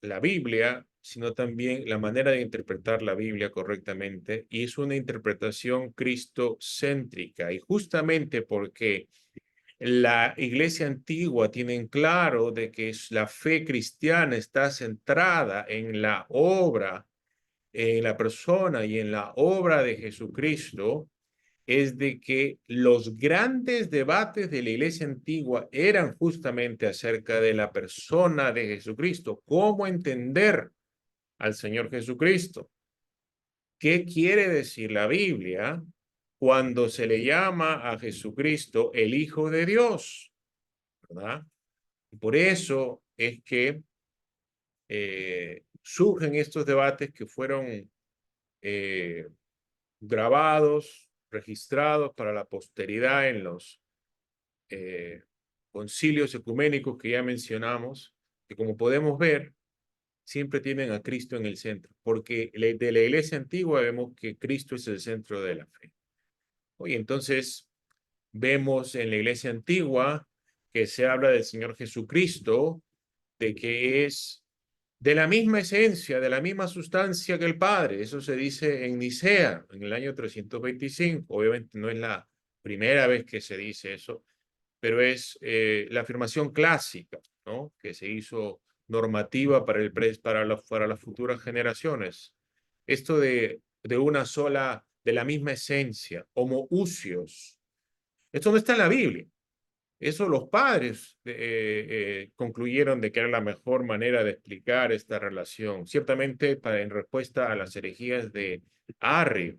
Speaker 2: la Biblia, sino también la manera de interpretar la Biblia correctamente, y es una interpretación cristocéntrica. Y justamente porque la iglesia antigua tiene claro de que la fe cristiana está centrada en la obra, en la persona y en la obra de Jesucristo, es de que los grandes debates de la iglesia antigua eran justamente acerca de la persona de Jesucristo, cómo entender al Señor Jesucristo. ¿Qué quiere decir la Biblia cuando se le llama a Jesucristo el Hijo de Dios? ¿Verdad? Y por eso es que surgen estos debates que fueron eh, grabados, registrados para la posteridad en los concilios ecuménicos que ya mencionamos, que como podemos ver, siempre tienen a Cristo en el centro, porque de la iglesia antigua vemos que Cristo es el centro de la fe. Oye, entonces vemos en la iglesia antigua que se habla del Señor Jesucristo, de que es de la misma esencia, de la misma sustancia que el Padre. Eso se dice en Nicea, en el año 325. Obviamente no es la primera vez que se dice eso, pero es la afirmación clásica, ¿no? Que se hizo normativa para las futuras generaciones. Esto de una sola, de la misma esencia, homoousios. Esto no está en la Biblia. Eso los padres concluyeron de que era la mejor manera de explicar esta relación. Ciertamente en respuesta a las herejías de Arrio,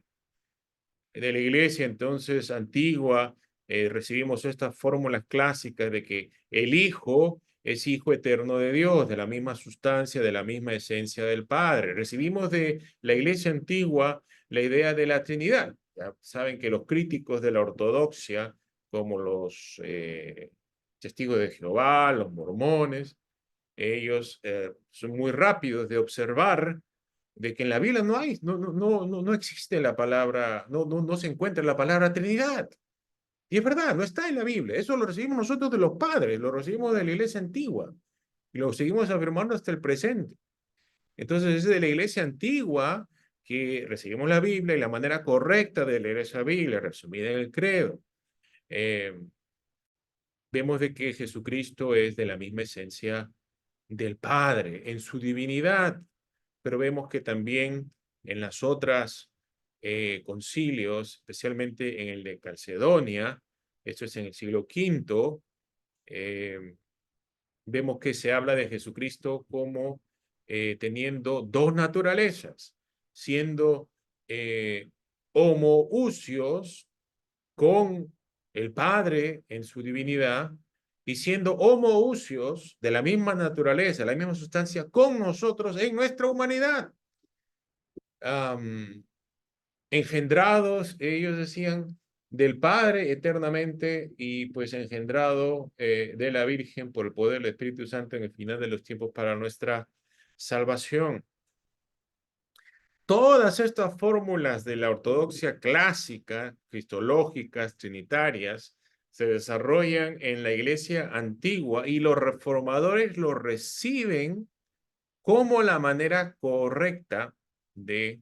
Speaker 2: de la iglesia entonces antigua, recibimos estas fórmulas clásicas de que el Hijo es Hijo eterno de Dios, de la misma sustancia, de la misma esencia del Padre. Recibimos de la iglesia antigua la idea de la Trinidad. Ya saben que los críticos de la ortodoxia, como los testigos de Jehová, los mormones, ellos son muy rápidos de observar de que en la Biblia no existe la palabra, no se encuentra la palabra Trinidad. Y es verdad, no está en la Biblia. Eso lo recibimos nosotros de los padres, lo recibimos de la iglesia antigua y lo seguimos afirmando hasta el presente. Entonces es de la iglesia antigua que recibimos la Biblia y la manera correcta de leer esa Biblia, resumida en el credo. Vemos de que Jesucristo es de la misma esencia del Padre en su divinidad, pero vemos que también en las otras concilios, especialmente en el de Calcedonia, esto es en el siglo V, vemos que se habla de Jesucristo como teniendo dos naturalezas, siendo homoousios con el Padre en su divinidad y siendo homoousios de la misma naturaleza, la misma sustancia con nosotros en nuestra humanidad. Engendrados, ellos decían, del Padre eternamente y pues engendrado de la Virgen por el poder del Espíritu Santo en el final de los tiempos para nuestra salvación. Todas estas fórmulas de la ortodoxia clásica, cristológicas, trinitarias, se desarrollan en la iglesia antigua y los reformadores lo reciben como la manera correcta de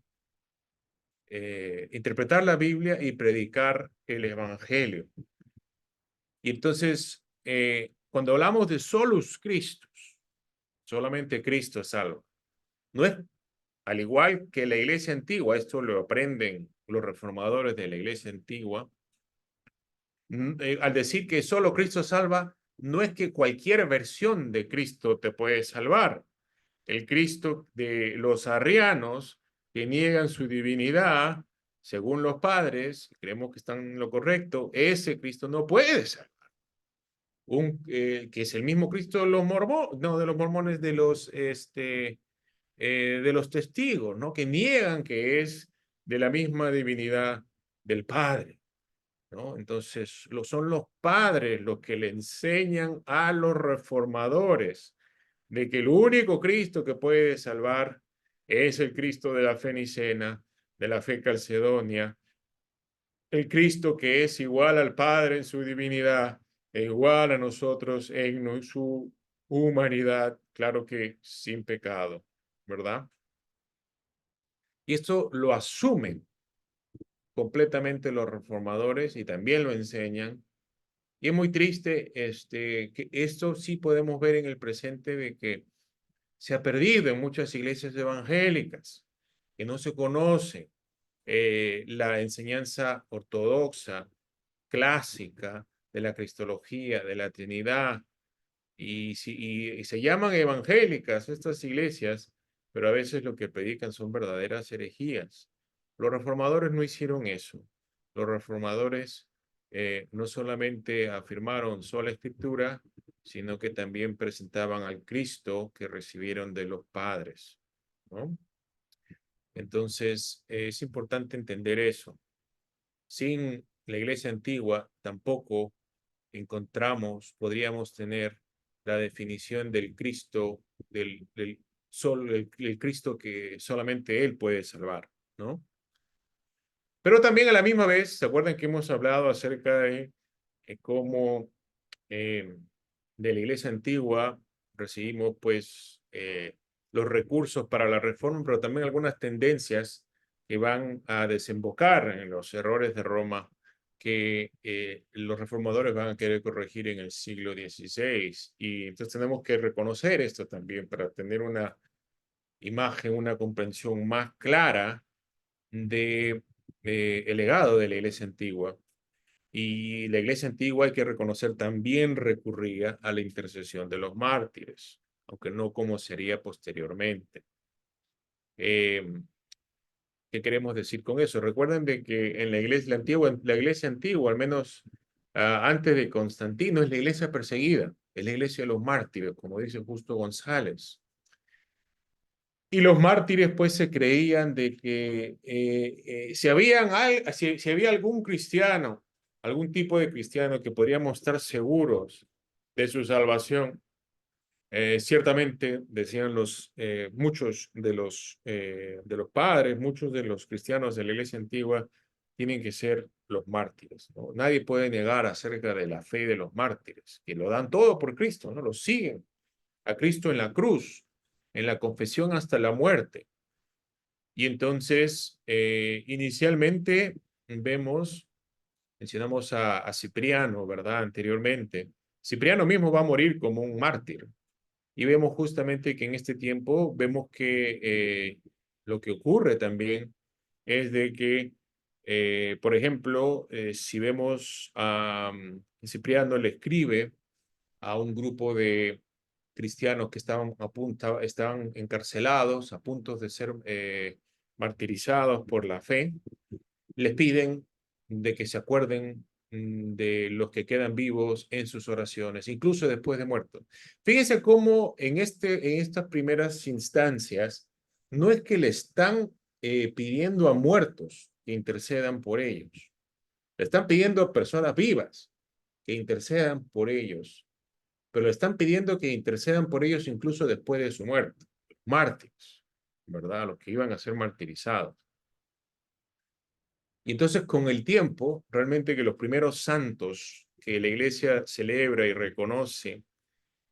Speaker 2: interpretar la Biblia y predicar el Evangelio. Y entonces, cuando hablamos de solus Christus, solamente Cristo es salvo. No es al igual que la iglesia antigua, esto lo aprenden los reformadores de la iglesia antigua, al decir que solo Cristo salva, no es que cualquier versión de Cristo te puede salvar. El Cristo de los arrianos, que niegan su divinidad, según los padres, creemos que están en lo correcto, ese Cristo no puede salvar. Que es el mismo Cristo de los mormones, no de los mormones, de los testigos, ¿no? Que niegan que es de la misma divinidad del Padre, ¿no? Entonces, son los padres los que le enseñan a los reformadores de que el único Cristo que puede salvar es el Cristo de la fe nicena, de la fe calcedonia, el Cristo que es igual al Padre en su divinidad e igual a nosotros en su humanidad, claro que sin pecado, ¿verdad? Y esto lo asumen completamente los reformadores y también lo enseñan. Y es muy triste que esto sí podemos ver en el presente de que se ha perdido en muchas iglesias evangélicas, que no se conoce la enseñanza ortodoxa, clásica de la cristología, de la Trinidad, y se llaman evangélicas estas iglesias, pero a veces lo que predican son verdaderas herejías. Los reformadores no hicieron eso. Los reformadores no solamente afirmaron sola escritura, sino que también presentaban al Cristo que recibieron de los padres, ¿no? Entonces, es importante entender eso. Sin la iglesia antigua tampoco podríamos tener la definición del Cristo, el Cristo que solamente Él puede salvar, ¿no? Pero también a la misma vez, ¿se acuerdan que hemos hablado acerca de cómo eh, de la iglesia antigua recibimos pues los recursos para la reforma, pero también algunas tendencias que van a desembocar en los errores de Roma que los reformadores van a querer corregir en el siglo XVI. Y entonces tenemos que reconocer esto también para tener una imagen, una comprensión más clara de el legado de la iglesia antigua. Y la iglesia antigua, hay que reconocer, también recurría a la intercesión de los mártires, aunque no como sería posteriormente. ¿Qué queremos decir con eso? Recuerden de que en la iglesia antigua, al menos antes de Constantino, es la iglesia perseguida, es la iglesia de los mártires, como dice Justo González. Y los mártires pues se creían de que si había algún cristiano, algún tipo de cristiano que podríamos estar seguros de su salvación, ciertamente decían muchos de los padres, muchos de los cristianos de la iglesia antigua tienen que ser los mártires, ¿no? Nadie puede negar acerca de la fe de los mártires, que lo dan todo por Cristo, ¿no? Lo siguen a Cristo en la cruz, en la confesión hasta la muerte. Y entonces, inicialmente mencionamos a Cipriano, ¿verdad? Anteriormente. Cipriano mismo va a morir como un mártir. Y vemos justamente que en este tiempo, vemos que lo que ocurre también es de que, por ejemplo, si vemos a Cipriano le escribe a un grupo de cristianos que estaban encarcelados, a punto de ser martirizados por la fe, les piden de que se acuerden de los que quedan vivos en sus oraciones, incluso después de muertos. Fíjense cómo en estas primeras instancias no es que le están pidiendo a muertos que intercedan por ellos, le están pidiendo a personas vivas que intercedan por ellos, pero le están pidiendo que intercedan por ellos incluso después de su muerte, mártires, ¿verdad? Los que iban a ser martirizados. Y entonces con el tiempo, realmente que los primeros santos que la iglesia celebra y reconoce,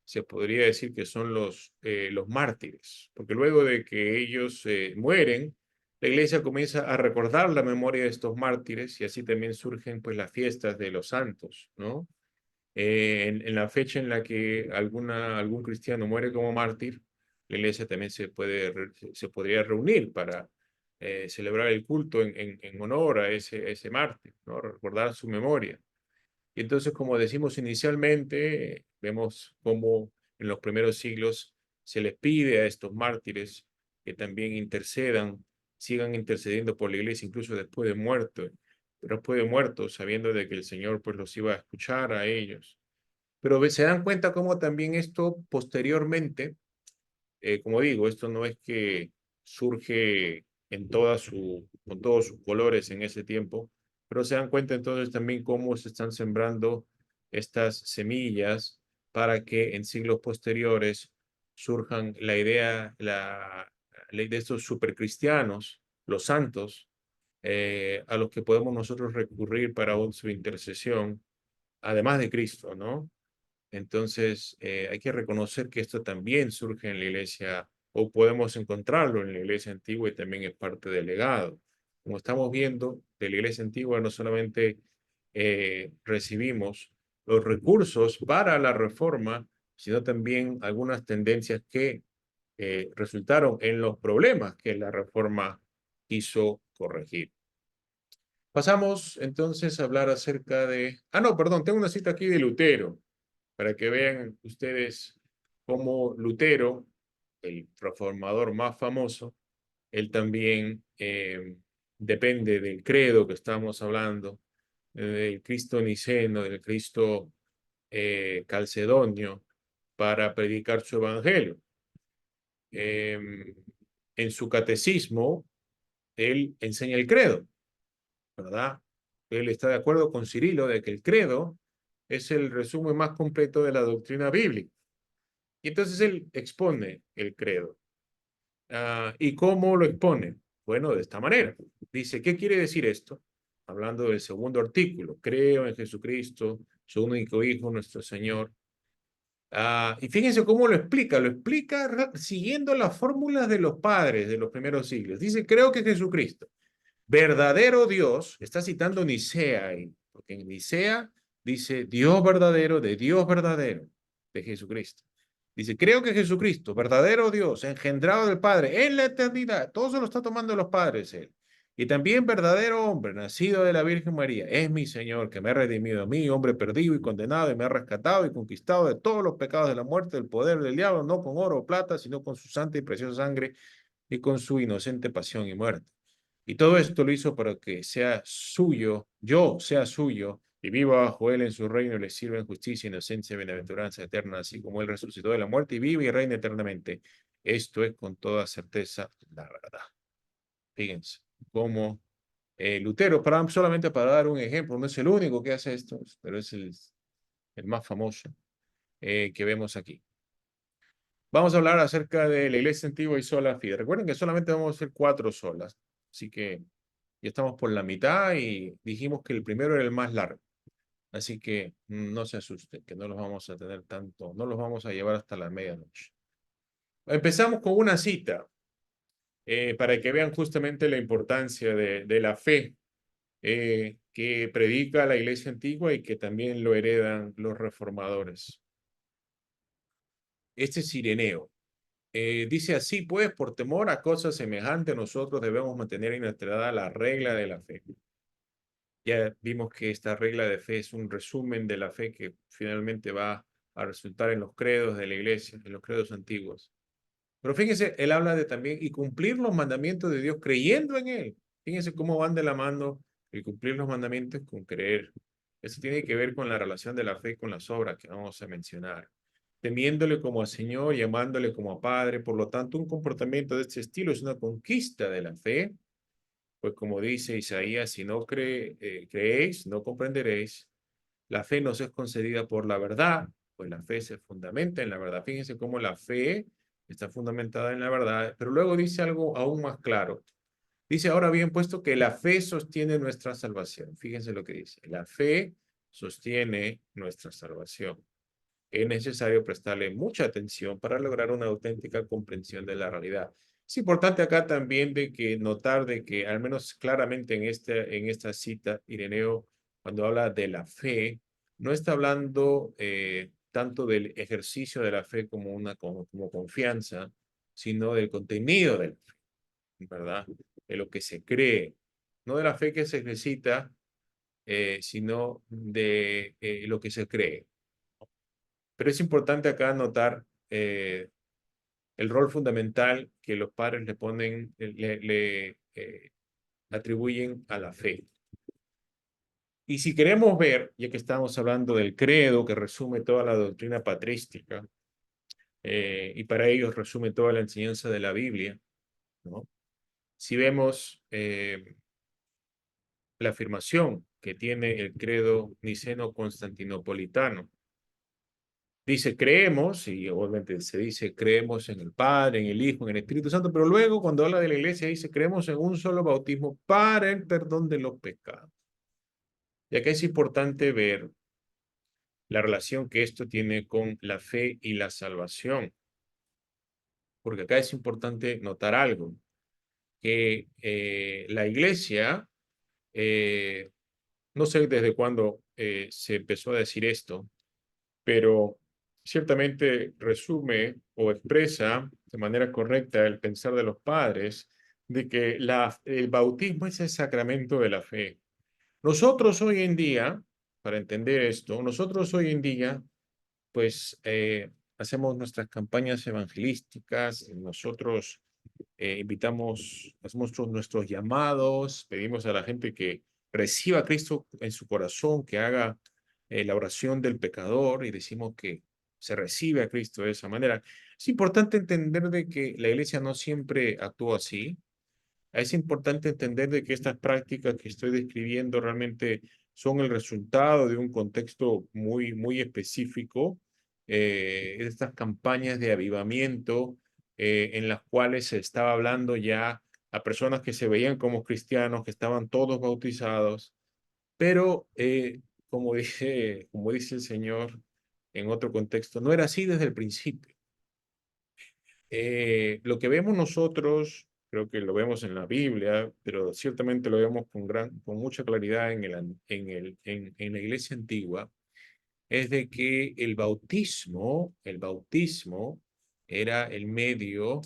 Speaker 2: se podría decir que son los mártires, porque luego de que ellos mueren, la iglesia comienza a recordar la memoria de estos mártires y así también surgen pues las fiestas de los santos, ¿no? En la fecha en la que algún cristiano muere como mártir, la iglesia también se podría reunir para celebrar el culto en honor a ese mártir, ¿no? Recordar su memoria. Y entonces, como decimos inicialmente, vemos cómo en los primeros siglos se les pide a estos mártires que también intercedan, sigan intercediendo por la iglesia, incluso después de muertos, sabiendo de que el Señor pues los iba a escuchar a ellos. Pero se dan cuenta cómo también esto posteriormente, como digo, esto no es que surge con todos sus colores en ese tiempo, pero se dan cuenta entonces también cómo se están sembrando estas semillas para que en siglos posteriores surjan la idea de estos supercristianos, los santos, a los que podemos nosotros recurrir para su intercesión, además de Cristo, ¿no? Entonces, hay que reconocer que esto también surge en la iglesia, o podemos encontrarlo en la iglesia antigua y también es parte del legado. Como estamos viendo, de la iglesia antigua no solamente recibimos los recursos para la reforma, sino también algunas tendencias que resultaron en los problemas que la reforma quiso corregir. Pasamos entonces a hablar acerca de... Ah, no, perdón, tengo una cita aquí de Lutero para que vean ustedes cómo Lutero, el reformador más famoso, él también depende del credo que estamos hablando, del Cristo niceno, del Cristo calcedonio, para predicar su evangelio. En su catecismo, él enseña el credo, ¿verdad? Él está de acuerdo con Cirilo de que el credo es el resumen más completo de la doctrina bíblica. Y entonces él expone el credo. ¿Y cómo lo expone? Bueno, de esta manera. Dice, ¿qué quiere decir esto? Hablando del segundo artículo, creo en Jesucristo, su único Hijo, nuestro Señor. Y fíjense cómo lo explica siguiendo las fórmulas de los padres de los primeros siglos. Dice, creo que Jesucristo, verdadero Dios, está citando Nicea ahí, porque en Nicea dice Dios verdadero, de Dios verdadero, de Jesucristo. Dice, creo que Jesucristo, verdadero Dios, engendrado del Padre en la eternidad, todo eso lo está tomando los padres él. Y también verdadero hombre, nacido de la Virgen María, es mi Señor, que me ha redimido a mí, hombre perdido y condenado, y me ha rescatado y conquistado de todos los pecados de la muerte, del poder del diablo, no con oro o plata, sino con su santa y preciosa sangre y con su inocente pasión y muerte. Y todo esto lo hizo para que sea suyo, yo sea suyo, y viva bajo él en su reino y le sirva en justicia, inocencia y bienaventuranza eterna, así como él resucitó de la muerte y vive y reina eternamente. Esto es con toda certeza la verdad. Fíjense, como Lutero, solamente para dar un ejemplo, no es el único que hace esto, pero es el más famoso que vemos aquí. Vamos a hablar acerca de la iglesia antigua y sola fide. Recuerden que solamente vamos a hacer 4 solas, así que ya estamos por la mitad y dijimos que el primero era el más largo. Así que no se asusten, que no los vamos a tener tanto, no los vamos a llevar hasta la medianoche. Empezamos con una cita para que vean justamente la importancia de la fe que predica la iglesia antigua y que también lo heredan los reformadores. Este es Ireneo. Dice así, pues, por temor a cosas semejantes, nosotros debemos mantener inalterada la regla de la fe. Ya vimos que esta regla de fe es un resumen de la fe que finalmente va a resultar en los credos de la iglesia, en los credos antiguos. Pero fíjense, él habla de también y cumplir los mandamientos de Dios creyendo en él. Fíjense cómo van de la mano el cumplir los mandamientos con creer. Eso tiene que ver con la relación de la fe con las obras que vamos a mencionar. Temiéndole como a Señor y amándole como a Padre. Por lo tanto, un comportamiento de este estilo es una conquista de la fe. Pues como dice Isaías, si no creéis, no comprenderéis. La fe nos es concedida por la verdad, pues la fe se fundamenta en la verdad. Fíjense cómo la fe está fundamentada en la verdad, pero luego dice algo aún más claro. Dice, ahora bien, puesto que la fe sostiene nuestra salvación. Fíjense lo que dice. La fe sostiene nuestra salvación. Es necesario prestarle mucha atención para lograr una auténtica comprensión de la realidad. Es importante acá también de que notar de que al menos claramente en esta cita, Ireneo, cuando habla de la fe, no está hablando tanto del ejercicio de la fe como confianza, sino del contenido de la fe, ¿verdad? de lo que se cree, no de la fe que se ejercita, sino de lo que se cree. Pero es importante acá notar el rol fundamental que los padres le ponen, le atribuyen a la fe. Y si queremos ver, ya que estamos hablando del credo que resume toda la doctrina patrística, y para ellos resume toda la enseñanza de la Biblia, ¿no? Si vemos la afirmación que tiene el credo niceno-constantinopolitano, dice creemos, y obviamente se dice creemos en el Padre, en el Hijo, en el Espíritu Santo, pero luego cuando habla de la iglesia dice creemos en un solo bautismo para el perdón de los pecados. Y acá es importante ver la relación que esto tiene con la fe y la salvación, porque acá es importante notar algo, que la iglesia, eh, no sé desde cuándo se empezó a decir esto, pero ciertamente resume o expresa de manera correcta el pensar de los padres de que el bautismo es el sacramento de la fe. Nosotros hoy en día, para entender esto, nosotros hoy en día, pues hacemos nuestras campañas evangelísticas, nosotros invitamos, hacemos nuestros llamados, pedimos a la gente que reciba a Cristo en su corazón, que haga la oración del pecador y decimos que se recibe a Cristo de esa manera. Es importante entender de que la iglesia no siempre actúa así. Es importante entender de que estas prácticas que estoy describiendo realmente son el resultado de un contexto muy, muy específico, estas campañas de avivamiento en las cuales se estaba hablando ya a personas que se veían como cristianos, que estaban todos bautizados, pero como dice el Señor en otro contexto, no era así desde el principio. Lo que vemos nosotros, creo que lo vemos en la Biblia, pero ciertamente lo vemos con mucha claridad en la iglesia antigua, es de que el bautismo era el medio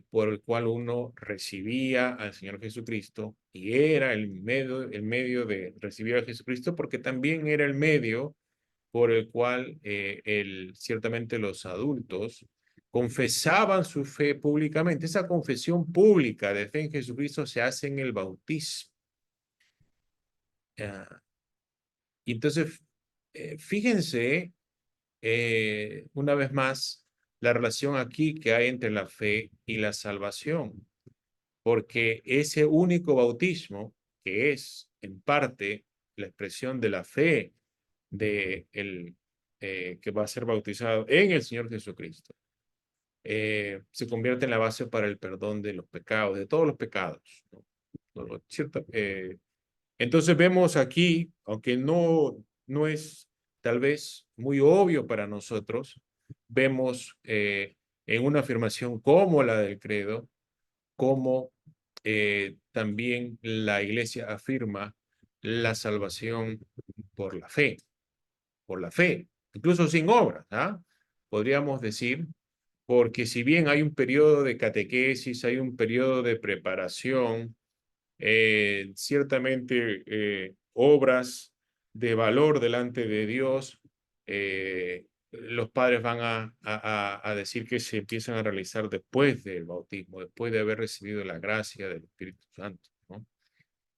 Speaker 2: por el cual uno recibía al Señor Jesucristo y era el medio de recibir a Jesucristo porque también era el medio por el cual ciertamente los adultos confesaban su fe públicamente. Esa confesión pública de fe en Jesucristo se hace en el bautismo. Ah, y entonces, fíjense una vez más la relación aquí que hay entre la fe y la salvación, porque ese único bautismo, que es en parte la expresión de la fe de el que va a ser bautizado en el Señor Jesucristo, se convierte en la base para el perdón de los pecados, de todos los pecados, ¿no? ¿Cierto? Entonces vemos aquí, aunque no es tal vez muy obvio para nosotros, vemos en una afirmación como la del credo, como también la iglesia afirma la salvación por la fe, por la fe, incluso sin obras, ¿ah? Podríamos decir, porque si bien hay un periodo de catequesis, hay un periodo de preparación, ciertamente obras de valor delante de Dios, los padres van a decir que se empiezan a realizar después del bautismo, después de haber recibido la gracia del Espíritu Santo, ¿no?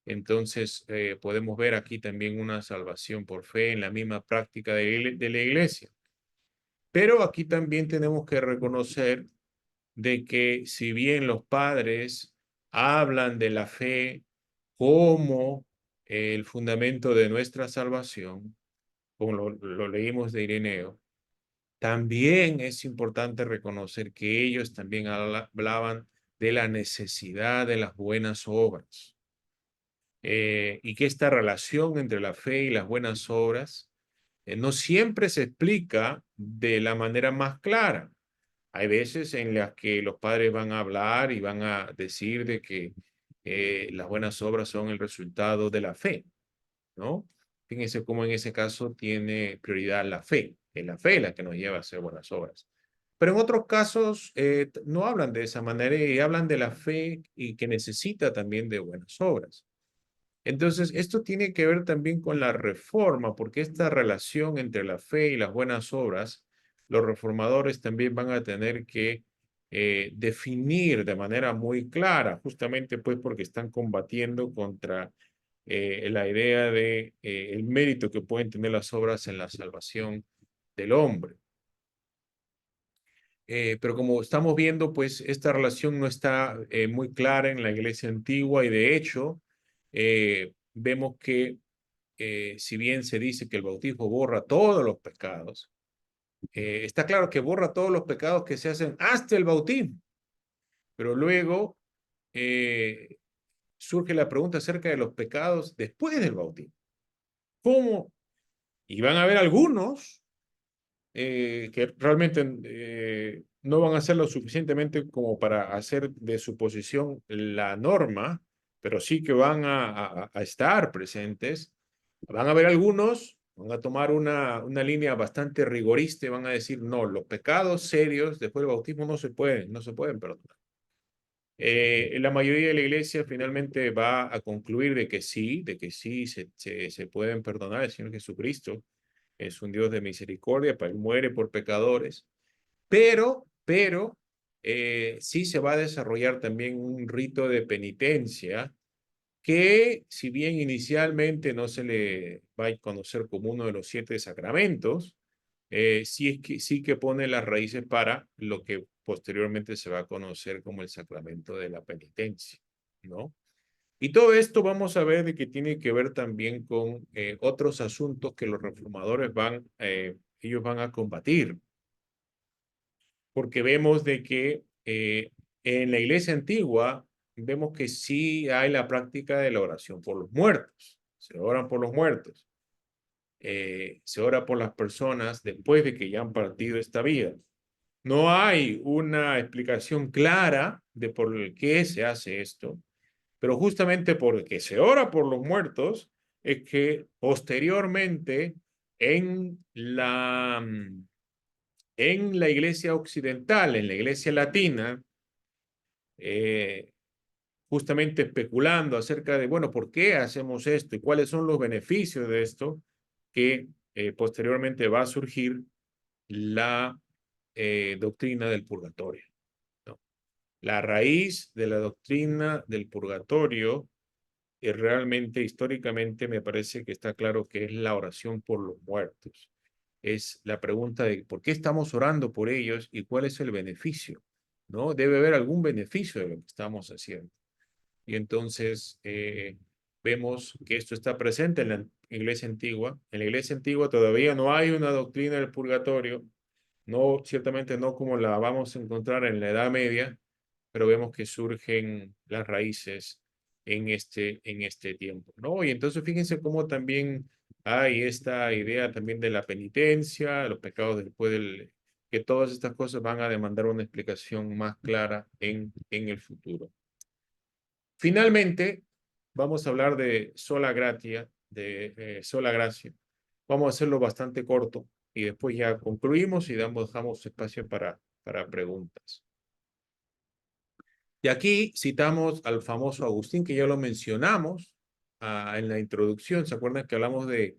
Speaker 2: Entonces, podemos ver aquí también una salvación por fe en la misma práctica de la iglesia. Pero aquí también tenemos que reconocer de que si bien los padres hablan de la fe como el fundamento de nuestra salvación, como lo leímos de Ireneo, también es importante reconocer que ellos también hablaban de la necesidad de las buenas obras, y que esta relación entre la fe y las buenas obras no siempre se explica de la manera más clara. Hay veces en las que los padres van a hablar y van a decir de que las buenas obras son el resultado de la fe, ¿no? Fíjense cómo en ese caso tiene prioridad la fe. Es la fe la que nos lleva a hacer buenas obras. Pero en otros casos no hablan de esa manera y hablan de la fe y que necesita también de buenas obras. Entonces, esto tiene que ver también con la reforma, porque esta relación entre la fe y las buenas obras, los reformadores también van a tener que definir de manera muy clara, justamente pues porque están combatiendo contra la idea de el mérito que pueden tener las obras en la salvación del hombre. Pero como estamos viendo, pues esta relación no está muy clara en la iglesia antigua y de hecho vemos que si bien se dice que el bautismo borra todos los pecados, está claro que borra todos los pecados que se hacen hasta el bautismo, pero luego eh, surge la pregunta acerca de los pecados después del bautismo. ¿Cómo? Y van a haber algunos que realmente no van a ser lo suficientemente como para hacer de su posición la norma, pero sí que van a estar presentes. Van a haber algunos, van a tomar una línea bastante rigorista y van a decir, no, los pecados serios después del bautismo no se pueden perdonar. La mayoría de la iglesia finalmente va a concluir de que sí se pueden perdonar. El Señor Jesucristo es un Dios de misericordia, para él muere por pecadores, pero sí se va a desarrollar también un rito de penitencia que si bien inicialmente no se le va a conocer como uno de los 7 sacramentos, sí que pone las raíces para lo que posteriormente se va a conocer como el sacramento de la penitencia, ¿no? Y todo esto vamos a ver de que tiene que ver también con otros asuntos que los reformadores ellos van a combatir, porque vemos de que en la iglesia antigua vemos que sí hay la práctica de la oración por los muertos. Se oran por los muertos. Se ora por las personas después de que ya han partido esta vida. No hay una explicación clara de por qué se hace esto, pero justamente porque se ora por los muertos es que posteriormente en en la iglesia occidental, en la iglesia latina, eh, justamente especulando acerca de, bueno, ¿por qué hacemos esto y cuáles son los beneficios de esto? Que posteriormente va a surgir la doctrina del purgatorio, ¿no? La raíz de la doctrina del purgatorio realmente, históricamente, me parece que está claro que es la oración por los muertos. Es la pregunta de por qué estamos orando por ellos y cuál es el beneficio, ¿no? Debe haber algún beneficio de lo que estamos haciendo. Y entonces vemos que esto está presente en la iglesia antigua. En la iglesia antigua todavía no hay una doctrina del purgatorio, no, ciertamente no como la vamos a encontrar en la Edad Media, pero vemos que surgen las raíces en este tiempo, ¿no? Y entonces fíjense cómo también hay esta idea también de la penitencia, los pecados después que todas estas cosas van a demandar una explicación más clara en el futuro. Finalmente, vamos a hablar de sola gratia, de sola gracia. Vamos a hacerlo bastante corto y después ya concluimos y dejamos espacio para preguntas. Y aquí citamos al famoso Agustín, que ya lo mencionamos en la introducción. ¿Se acuerdan que hablamos de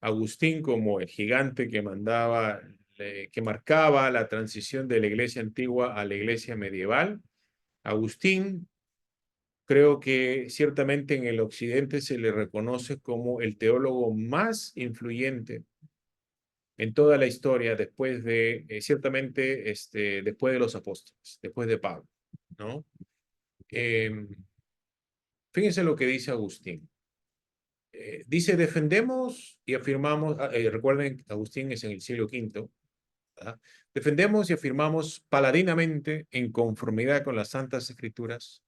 Speaker 2: Agustín como el gigante que que marcaba la transición de la iglesia antigua a la iglesia medieval? Agustín, creo que ciertamente en el occidente se le reconoce como el teólogo más influyente en toda la historia después ciertamente, después de los apóstoles, después de Pablo, ¿no? Eh, Fíjense lo que dice Agustín. Dice, defendemos y afirmamos, recuerden, Agustín es en el siglo V, ¿verdad? Defendemos y afirmamos paladinamente, en conformidad con las Santas Escrituras,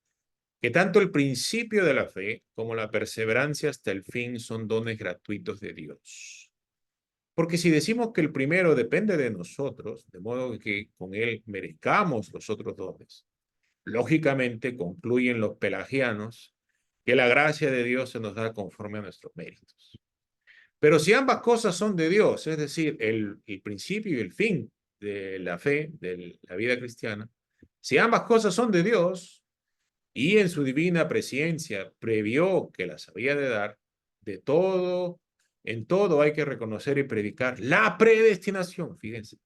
Speaker 2: que tanto el principio de la fe como la perseverancia hasta el fin son dones gratuitos de Dios. Porque si decimos que el primero depende de nosotros, de modo que con él merezcamos los otros dones, lógicamente concluyen los pelagianos que la gracia de Dios se nos da conforme a nuestros méritos. Pero si ambas cosas son de Dios, es decir, el principio y el fin, de la fe, de la vida cristiana, si ambas cosas son de Dios y en su divina presciencia previó que las había de dar, de todo, en todo hay que reconocer y predicar la predestinación, fíjense,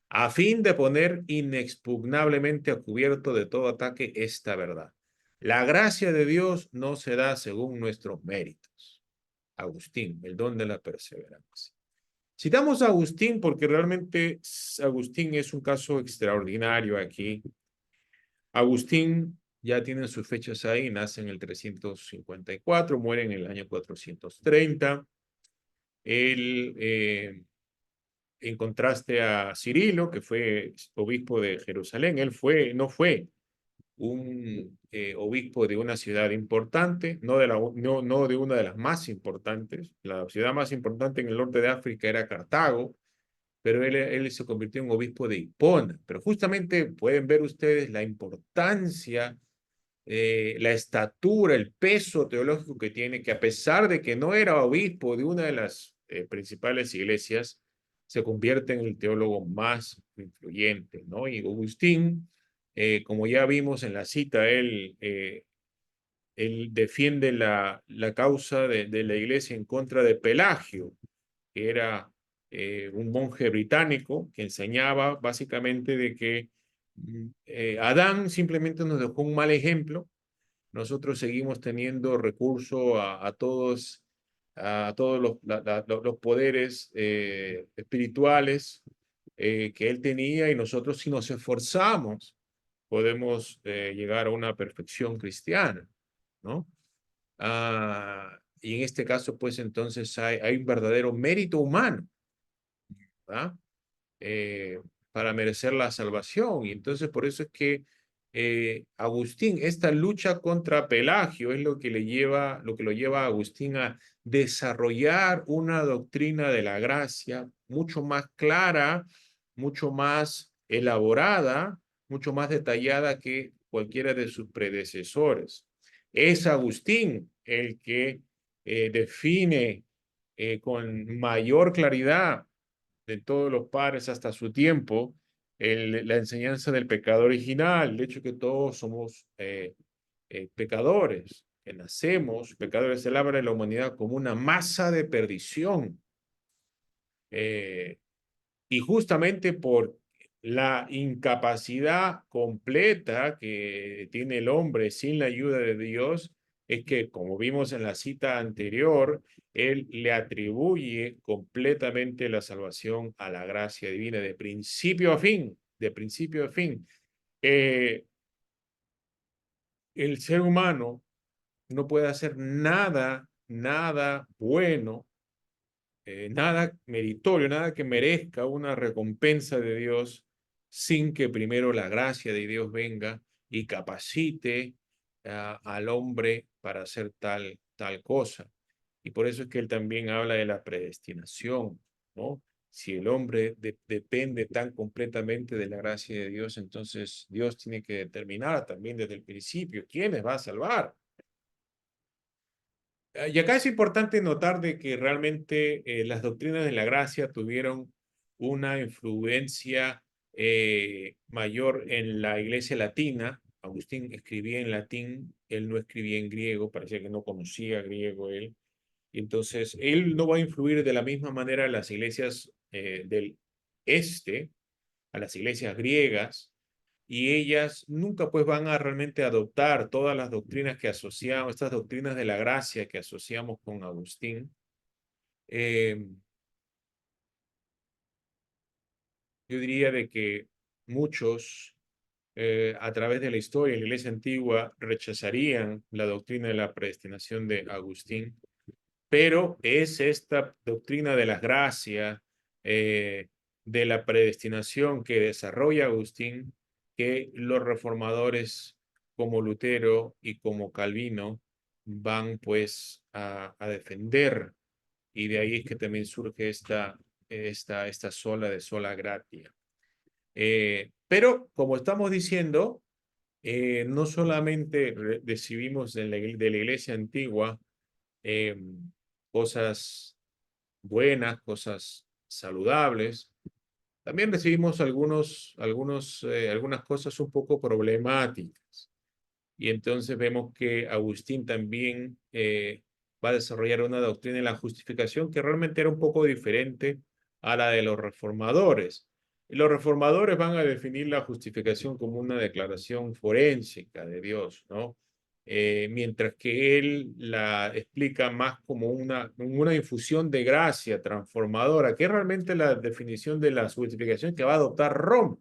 Speaker 2: a fin de poner inexpugnablemente a cubierto de todo ataque esta verdad. La gracia de Dios no se da según nuestros méritos. Agustín, el don de la perseverancia. Citamos a Agustín porque realmente Agustín es un caso extraordinario aquí. Agustín ya tiene sus fechas ahí, nace en el 354, muere en el año 430. Él, en contraste a Cirilo, que fue obispo de Jerusalén, él no fue un obispo de una ciudad importante, no de una de las más importantes. La ciudad más importante en el norte de África era Cartago, pero él se convirtió en obispo de Hipona. Pero justamente pueden ver ustedes la importancia, la estatura, el peso teológico que tiene, que a pesar de que no era obispo de una de las principales iglesias, se convierte en el teólogo más influyente, ¿no? Y Agustín, como ya vimos en la cita, él defiende la causa de la iglesia en contra de Pelagio, que era un monje británico que enseñaba básicamente de que Adán simplemente nos dejó un mal ejemplo. Nosotros seguimos teniendo recurso a todos los poderes espirituales que él tenía, y nosotros, si nos esforzamos, podemos llegar a una perfección cristiana, ¿no? Y en este caso, pues entonces hay un verdadero mérito humano, ¿verdad? eh, para merecer la salvación. Y entonces por eso es que Agustín, esta lucha contra Pelagio es lo que lo lleva a Agustín a desarrollar una doctrina de la gracia mucho más clara, mucho más elaborada, mucho más detallada que cualquiera de sus predecesores. Es Agustín el que define con mayor claridad de todos los padres hasta su tiempo, la enseñanza del pecado original, el hecho que todos somos pecadores, que nacemos pecadores, él habla de la humanidad como una masa de perdición. Y justamente por la incapacidad completa que tiene el hombre sin la ayuda de Dios, es que, como vimos en la cita anterior, él le atribuye completamente la salvación a la gracia divina de principio a fin, de principio a fin. El ser humano no puede hacer nada bueno, nada meritorio, nada que merezca una recompensa de Dios sin que primero la gracia de Dios venga y capacite al hombre para hacer tal cosa. Y por eso es que él también habla de la predestinación, ¿no? Si el hombre depende tan completamente de la gracia de Dios, entonces Dios tiene que determinar también desde el principio quiénes va a salvar. Y acá es importante notar de que realmente las doctrinas de la gracia tuvieron una influencia mayor en la iglesia latina. Agustín escribía en latín, él no escribía en griego, parecía que no conocía griego él. Y entonces él no va a influir de la misma manera en las iglesias del este, a las iglesias griegas, y ellas nunca pues van a realmente adoptar todas las doctrinas que asociamos, estas doctrinas de la gracia que asociamos con Agustín. Eh, yo diría de que muchos a través de la historia en la iglesia antigua rechazarían la doctrina de la predestinación de Agustín, pero es esta doctrina de la gracia, de la predestinación que desarrolla Agustín, que los reformadores como Lutero y como Calvino van pues a defender, y de ahí es que también surge esta sola de sola gratia. Pero como estamos diciendo, no solamente recibimos de la iglesia antigua eh, cosas buenas, cosas saludables, También recibimos algunas cosas un poco problemáticas. Y entonces vemos que Agustín también va a desarrollar una doctrina de la justificación que realmente era un poco diferente a la de los reformadores. Y los reformadores van a definir la justificación como una declaración forénsica de Dios, ¿no? Mientras que él la explica más como una infusión de gracia transformadora, que es realmente la definición de la justificación que va a adoptar Roma.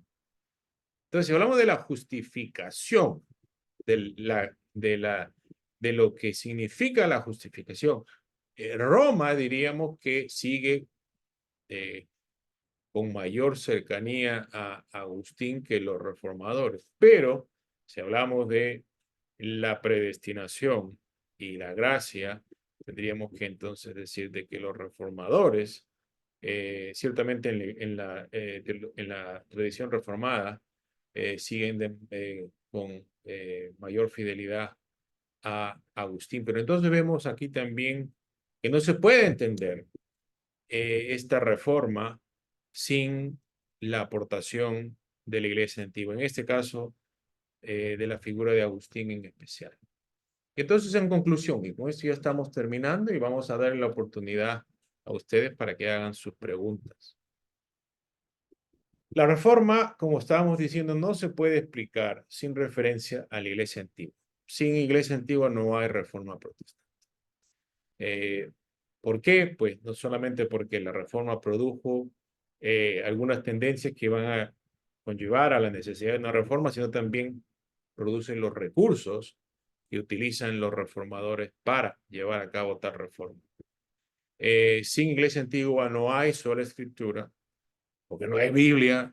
Speaker 2: Entonces, si hablamos de la justificación, de lo que significa la justificación, Roma diríamos que sigue eh, con mayor cercanía a Agustín que los reformadores. Pero si hablamos de la predestinación y la gracia, tendríamos que entonces decir de que los reformadores, ciertamente en la tradición reformada, siguen con mayor fidelidad a Agustín. Pero entonces vemos aquí también que no se puede entender esta reforma sin la aportación de la iglesia antigua, en este caso de la figura de Agustín en especial. Entonces, en conclusión, y con esto ya estamos terminando y vamos a darle la oportunidad a ustedes para que hagan sus preguntas. La reforma, como estábamos diciendo, no se puede explicar sin referencia a la iglesia antigua. Sin iglesia antigua no hay reforma protestante. ¿Por qué? Pues no solamente porque la reforma produjo algunas tendencias que van a conllevar a la necesidad de una reforma, sino también producen los recursos que utilizan los reformadores para llevar a cabo tal reforma. Sin iglesia antigua no hay sola escritura, porque no hay Biblia,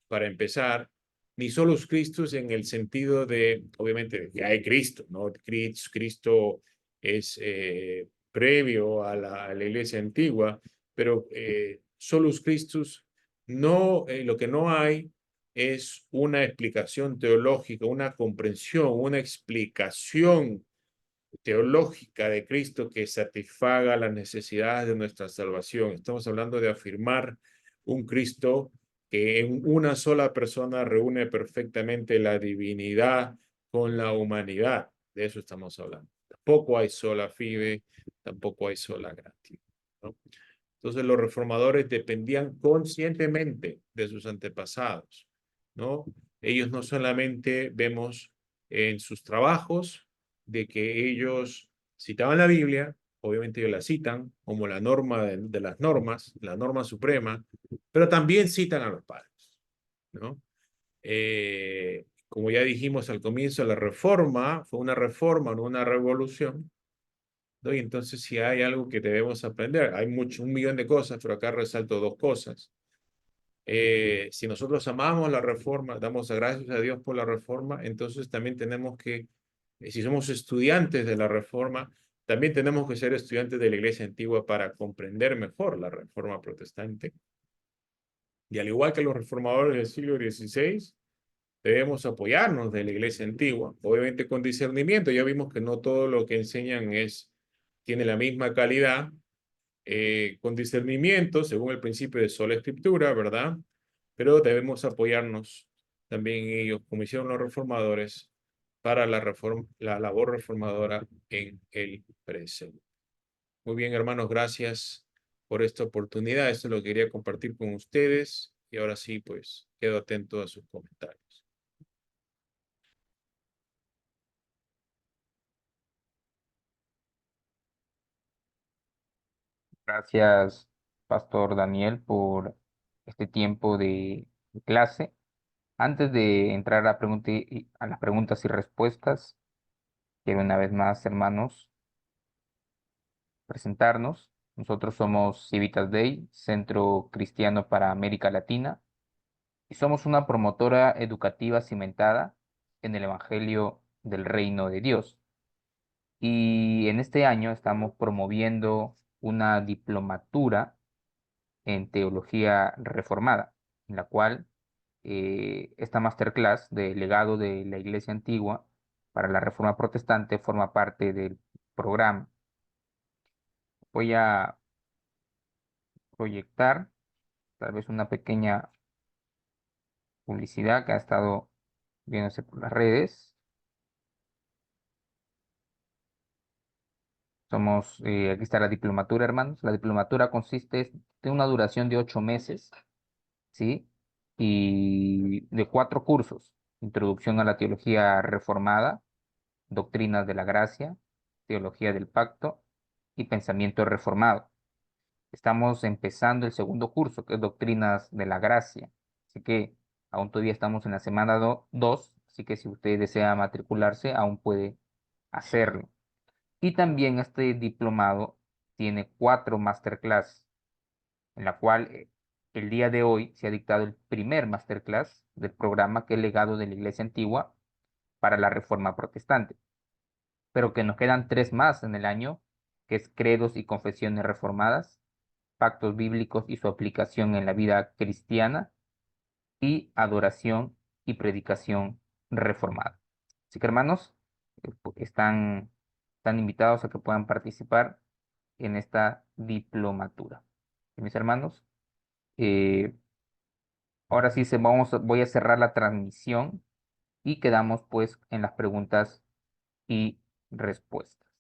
Speaker 2: para empezar, ni solos Cristos en el sentido de, obviamente, que hay Cristo, ¿no? Cristo es previo a la iglesia antigua, pero solos Christus no, lo que no hay es una explicación teológica, una comprensión, una explicación teológica de Cristo que satisfaga las necesidades de nuestra salvación. Estamos hablando de afirmar un Cristo que en una sola persona reúne perfectamente la divinidad con la humanidad. De eso estamos hablando. Tampoco hay sola fide, tampoco hay sola gratia, ¿no? Entonces los reformadores dependían conscientemente de sus antepasados, ¿no? Ellos no solamente vemos en sus trabajos de que ellos citaban la Biblia, obviamente ellos la citan como la norma de las normas, la norma suprema, pero también citan a los padres, ¿no? Como ya dijimos al comienzo, la reforma fue una reforma, no una revolución, ¿no? Y entonces si hay algo que debemos aprender, hay un millón de cosas, pero acá resalto dos cosas. Si nosotros amamos la reforma, damos gracias a Dios por la reforma, entonces también tenemos que, si somos estudiantes de la reforma, también tenemos que ser estudiantes de la iglesia antigua para comprender mejor la reforma protestante. Y al igual que los reformadores del siglo XVI, debemos apoyarnos de la iglesia antigua, obviamente con discernimiento. Ya vimos que no todo lo que enseñan tiene la misma calidad, con discernimiento, según el principio de sola escritura, ¿verdad? Pero debemos apoyarnos también en ellos, como hicieron los reformadores, para la labor reformadora en el presente. Muy bien, hermanos, gracias por esta oportunidad. Esto lo quería compartir con ustedes y ahora sí, pues, quedo atento a sus comentarios.
Speaker 1: Gracias, Pastor Daniel, por este tiempo de clase. Antes de entrar a las preguntas y respuestas, quiero una vez más, hermanos, presentarnos. Nosotros somos Civitas Dei, Centro Cristiano para América Latina, y somos una promotora educativa cimentada en el Evangelio del Reino de Dios. Y en este año estamos promoviendo una diplomatura en Teología Reformada, en la cual esta masterclass de legado de la Iglesia Antigua para la Reforma Protestante forma parte del programa. Voy a proyectar tal vez una pequeña publicidad que ha estado viéndose por las redes. Aquí está la diplomatura, hermanos. La diplomatura consiste de una duración de 8 meses, ¿sí? Y de 4 cursos: Introducción a la Teología Reformada, Doctrinas de la Gracia, Teología del Pacto y Pensamiento Reformado. Estamos empezando el segundo curso, que es Doctrinas de la Gracia. Así que aún todavía estamos en la semana 2, así que si usted desea matricularse, aún puede hacerlo. Y también este diplomado tiene 4 masterclass, en la cual el día de hoy se ha dictado el primer masterclass del programa, que es Legado de la Iglesia Antigua para la Reforma Protestante, pero que nos quedan 3 más en el año, que es Credos y Confesiones Reformadas, Pactos Bíblicos y su aplicación en la vida cristiana, y Adoración y Predicación Reformada. Así que, hermanos, están invitados a que puedan participar en esta diplomatura. Y mis hermanos, eh, ahora sí voy a cerrar la transmisión y quedamos pues en las preguntas y respuestas.